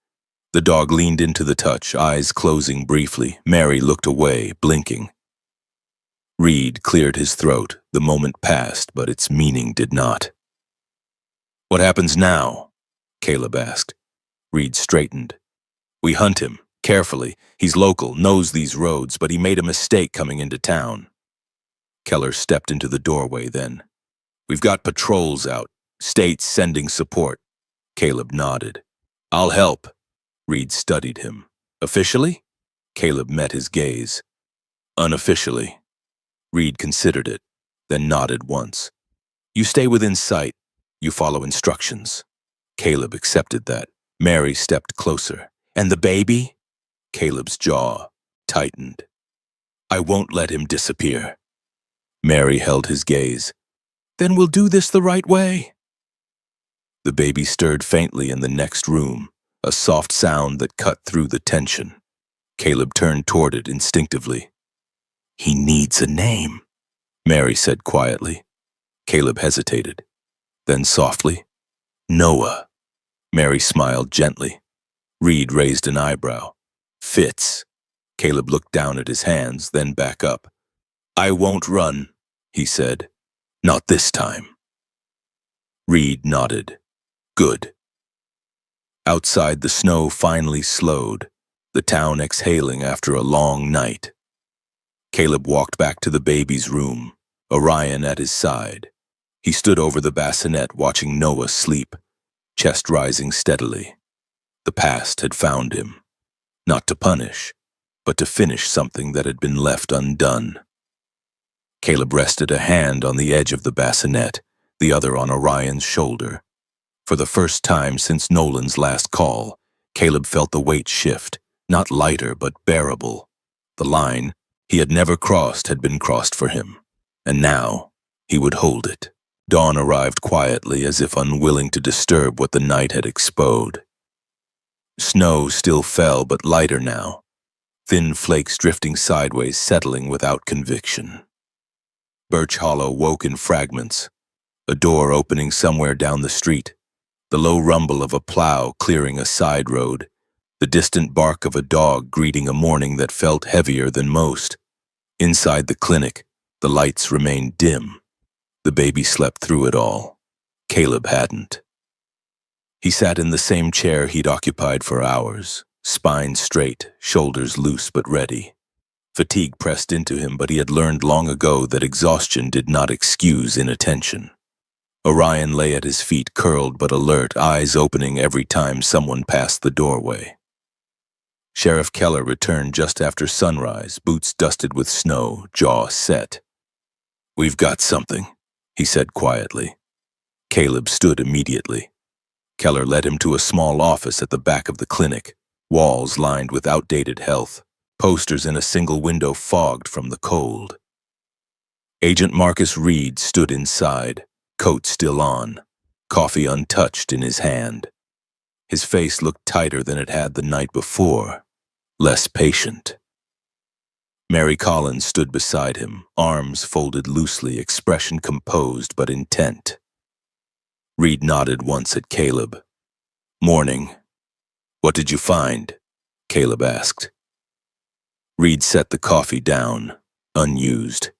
The dog leaned into the touch, eyes closing briefly. Mary looked away, blinking. Reed cleared his throat. The moment passed, but its meaning did not. "What happens now?" Caleb asked. Reed straightened. "We hunt him, carefully. He's local, knows these roads, but he made a mistake coming into town." Keller stepped into the doorway then. "We've got patrols out, states sending support." Caleb nodded. "I'll help." Reed studied him. "Officially?" Caleb met his gaze. "Unofficially." Reed considered it, then nodded once. "You stay within sight. You follow instructions." Caleb accepted that. Mary stepped closer. "And the baby?" Caleb's jaw tightened. "I won't let him disappear." Mary held his gaze. "Then we'll do this the right way." The baby stirred faintly in the next room, a soft sound that cut through the tension. Caleb turned toward it instinctively. "He needs a name," Mary said quietly. Caleb hesitated. Then softly, "Noah." Mary smiled gently. Reed raised an eyebrow. "Fits." Caleb looked down at his hands, then back up. "I won't run," he said. "Not this time." Reed nodded. "Good." Outside, the snow finally slowed, the town exhaling after a long night. Caleb walked back to the baby's room, Orion at his side. He stood over the bassinet watching Noah sleep, chest rising steadily. The past had found him, not to punish, but to finish something that had been left undone. Caleb rested a hand on the edge of the bassinet, the other on Orion's shoulder. For the first time since Nolan's last call, Caleb felt the weight shift, not lighter but bearable. The line he had never crossed had been crossed for him, and now he would hold it. Dawn arrived quietly, as if unwilling to disturb what the night had exposed. Snow still fell, but lighter now, thin flakes drifting sideways, settling without conviction. Birch Hollow woke in fragments, a door opening somewhere down the street, the low rumble of a plow clearing a side road, the distant bark of a dog greeting a morning that felt heavier than most. Inside the clinic, the lights remained dim. The baby slept through it all. Caleb hadn't. He sat in the same chair he'd occupied for hours, spine straight, shoulders loose but ready. Fatigue pressed into him, but he had learned long ago that exhaustion did not excuse inattention. Orion lay at his feet, curled but alert, eyes opening every time someone passed the doorway. Sheriff Keller returned just after sunrise, boots dusted with snow, jaw set. "We've got something," he said quietly. Caleb stood immediately. Keller led him to a small office at the back of the clinic, walls lined with outdated health, posters in a single window fogged from the cold. Agent Marcus Reed stood inside, coat still on, coffee untouched in his hand. His face looked tighter than it had the night before, less patient. Mary Collins stood beside him, arms folded loosely, expression composed but intent. Reed nodded once at Caleb. "Morning. What did you find?" Caleb asked. Reed set the coffee down, unused.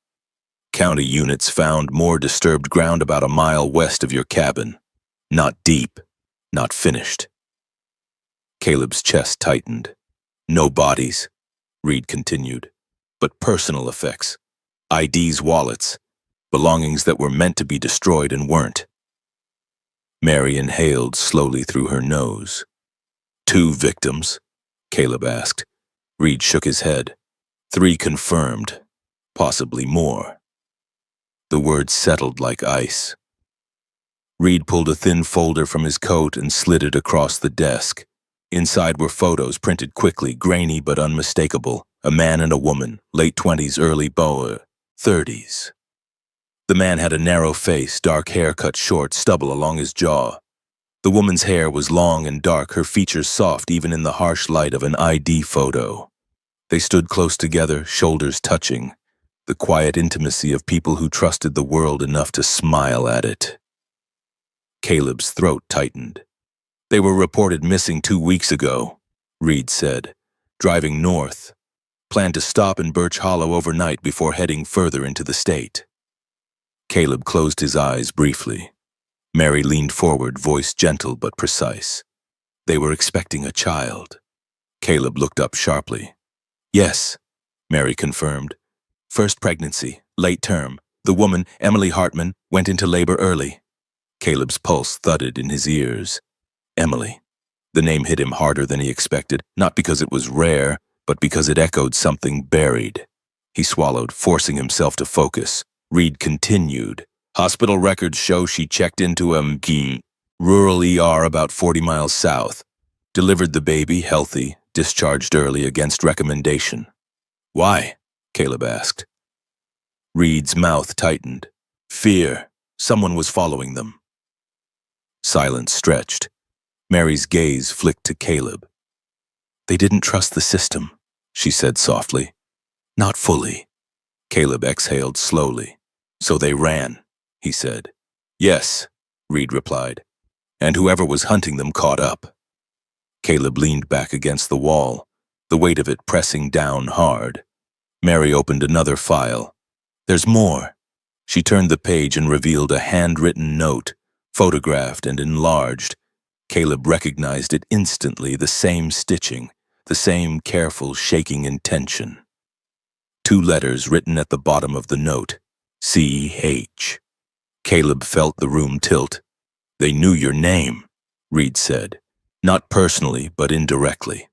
"County units found more disturbed ground about a mile west of your cabin. Not deep, not finished." Caleb's chest tightened. "No bodies," Reed continued, "but personal effects. IDs, wallets, belongings that were meant to be destroyed and weren't." Mary inhaled slowly through her nose. "2 victims?" Caleb asked. Reed shook his head. "3 confirmed, possibly more." The words settled like ice. Reed pulled a thin folder from his coat and slid it across the desk. Inside were photos printed quickly, grainy but unmistakable. A man and a woman, late 20s, early 30s. The man had a narrow face, dark hair cut short, stubble along his jaw. The woman's hair was long and dark, her features soft even in the harsh light of an ID photo. They stood close together, shoulders touching, the quiet intimacy of people who trusted the world enough to smile at it. Caleb's throat tightened. "They were reported missing 2 weeks ago," Reed said, "driving north. Planned to stop in Birch Hollow overnight before heading further into the state." Caleb closed his eyes briefly. Mary leaned forward, voice gentle but precise. "They were expecting a child." Caleb looked up sharply. "Yes," Mary confirmed. "First pregnancy, late term. The woman, Emily Hartman, went into labor early." Caleb's pulse thudded in his ears. Emily. The name hit him harder than he expected, not because it was rare, but because it echoed something buried. He swallowed, forcing himself to focus. Reed continued. "Hospital records show she checked into a rural ER about 40 miles south. Delivered the baby, healthy, discharged early against recommendation." "Why?" Caleb asked. Reed's mouth tightened. "Fear. Someone was following them." Silence stretched. Mary's gaze flicked to Caleb. "They didn't trust the system," she said softly. "Not fully." Caleb exhaled slowly. "So they ran," he said. "Yes," Reed replied. "And whoever was hunting them caught up." Caleb leaned back against the wall, the weight of it pressing down hard. Mary opened another file. "There's more." She turned the page and revealed a handwritten note, photographed and enlarged. Caleb recognized it instantly, the same stitching, the same careful, shaking intention. 2 letters written at the bottom of the note. C.H. Caleb felt the room tilt. "They knew your name," Reed said. "Not personally, but indirectly."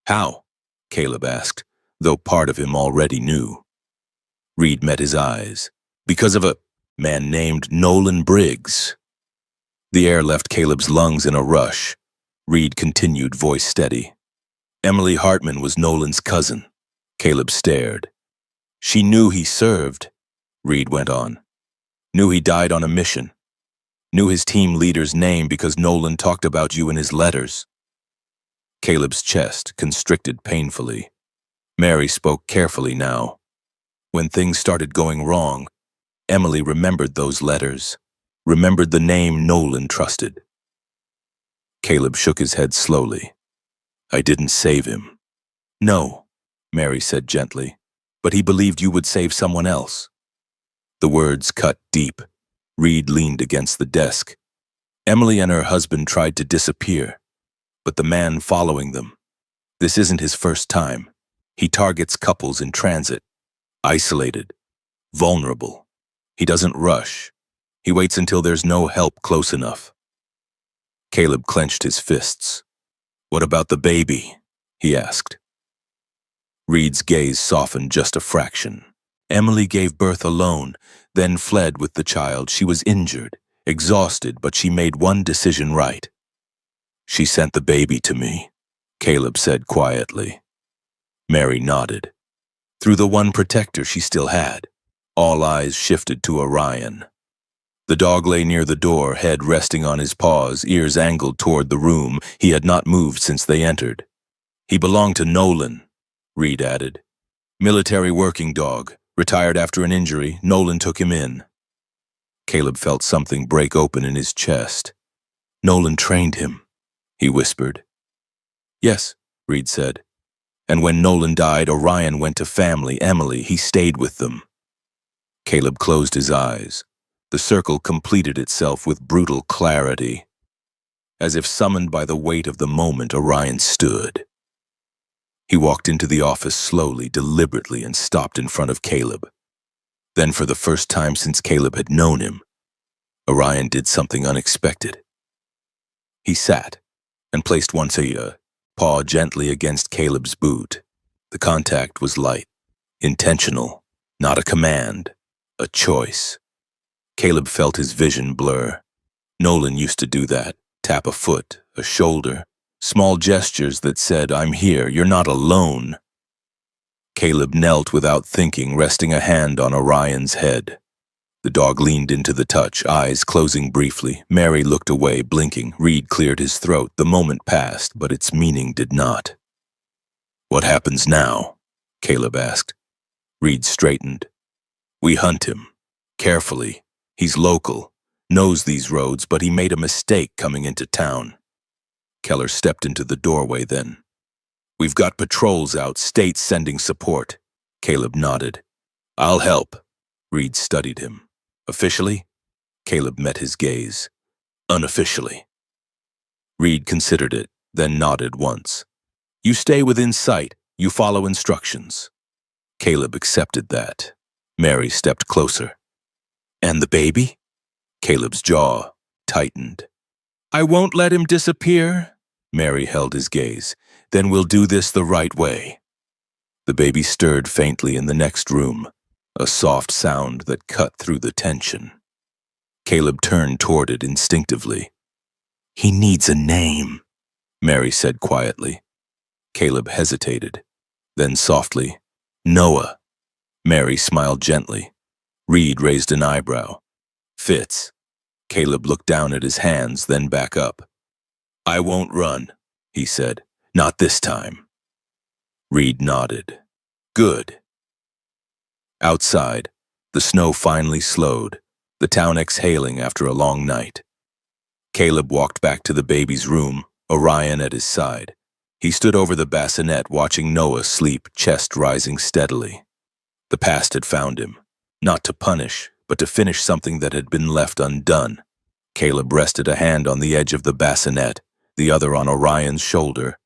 "How?" Caleb asked, though part of him already knew. Reed met his eyes. "Because of a man named Nolan Briggs." The air left Caleb's lungs in a rush. Reed continued, voice steady. "Emily Hartman was Nolan's cousin." Caleb stared. "She knew he served," Reed went on. "Knew he died on a mission. Knew his team leader's name because Nolan talked about you in his letters." Caleb's chest constricted painfully. Mary spoke carefully now. "When things started going wrong, Emily remembered those letters, remembered the name Nolan trusted." Caleb shook his head slowly. "I didn't save him." "No," Mary said gently, "but he believed you would save someone else." The words cut deep. Reed leaned against the desk. "Emily and her husband tried to disappear, but the man following them, this isn't his first time. He targets couples in transit, isolated, vulnerable. He doesn't rush. He waits until there's no help close enough." Caleb clenched his fists. "What about the baby?" he asked. Reed's gaze softened just a fraction. "Emily gave birth alone, then fled with the child. She was injured, exhausted, but she made one decision right. She sent the baby to me, Caleb said quietly. Mary nodded. Through the one protector she still had, all eyes shifted to Orion. The dog lay near the door, head resting on his paws, ears angled toward the room. He had not moved since they entered. He belonged to Nolan, Reed added. Military working dog, retired after an injury. Nolan took him in. Caleb felt something break open in his chest. Nolan trained him, he whispered. Yes, Reed said. And when Nolan died, Orion went to family, Emily. He stayed with them. Caleb closed his eyes. The circle completed itself with brutal clarity. As if summoned by the weight of the moment, Orion stood. He walked into the office slowly, deliberately, and stopped in front of Caleb. Then, for the first time since Caleb had known him, Orion did something unexpected. He sat and placed one paw gently against Caleb's boot. The contact was light, intentional, not a command, a choice. Caleb felt his vision blur. Nolan used to do that, tap a foot, a shoulder, small gestures that said, "I'm here, you're not alone." Caleb knelt without thinking, resting a hand on Orion's head. The dog leaned into the touch, eyes closing briefly. Mary looked away, blinking. Reed cleared his throat. The moment passed, but its meaning did not. "What happens now?" Caleb asked. Reed straightened. "We hunt him. Carefully. He's local, knows these roads, but he made a mistake coming into town." Keller stepped into the doorway then. "We've got patrols out, states sending support." Caleb nodded. "I'll help." Reed studied him. "Officially?" Caleb met his gaze. "Unofficially." Reed considered it, then nodded once. "You stay within sight. You follow instructions." Caleb accepted that. Mary stepped closer. "And the baby?" Caleb's jaw tightened. "I won't let him disappear." Mary held his gaze. "Then we'll do this the right way." The baby stirred faintly in the next room, a soft sound that cut through the tension. Caleb turned toward it instinctively. "He needs a name," Mary said quietly. Caleb hesitated. Then softly, "Noah." Mary smiled gently. Reed raised an eyebrow. "Fits." Caleb looked down at his hands, then back up. "I won't run," he said. "Not this time." Reed nodded. "Good." Outside, the snow finally slowed, the town exhaling after a long night. Caleb walked back to the baby's room, Orion at his side. He stood over the bassinet, watching Noah sleep, chest rising steadily. The past had found him, not to punish, but to finish something that had been left undone. Caleb rested a hand on the edge of the bassinet, the other on Orion's shoulder.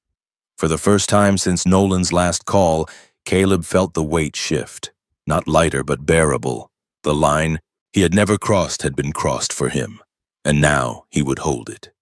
For the first time since Nolan's last call, Caleb felt the weight shift, not lighter but bearable. The line he had never crossed had been crossed for him, and now he would hold it.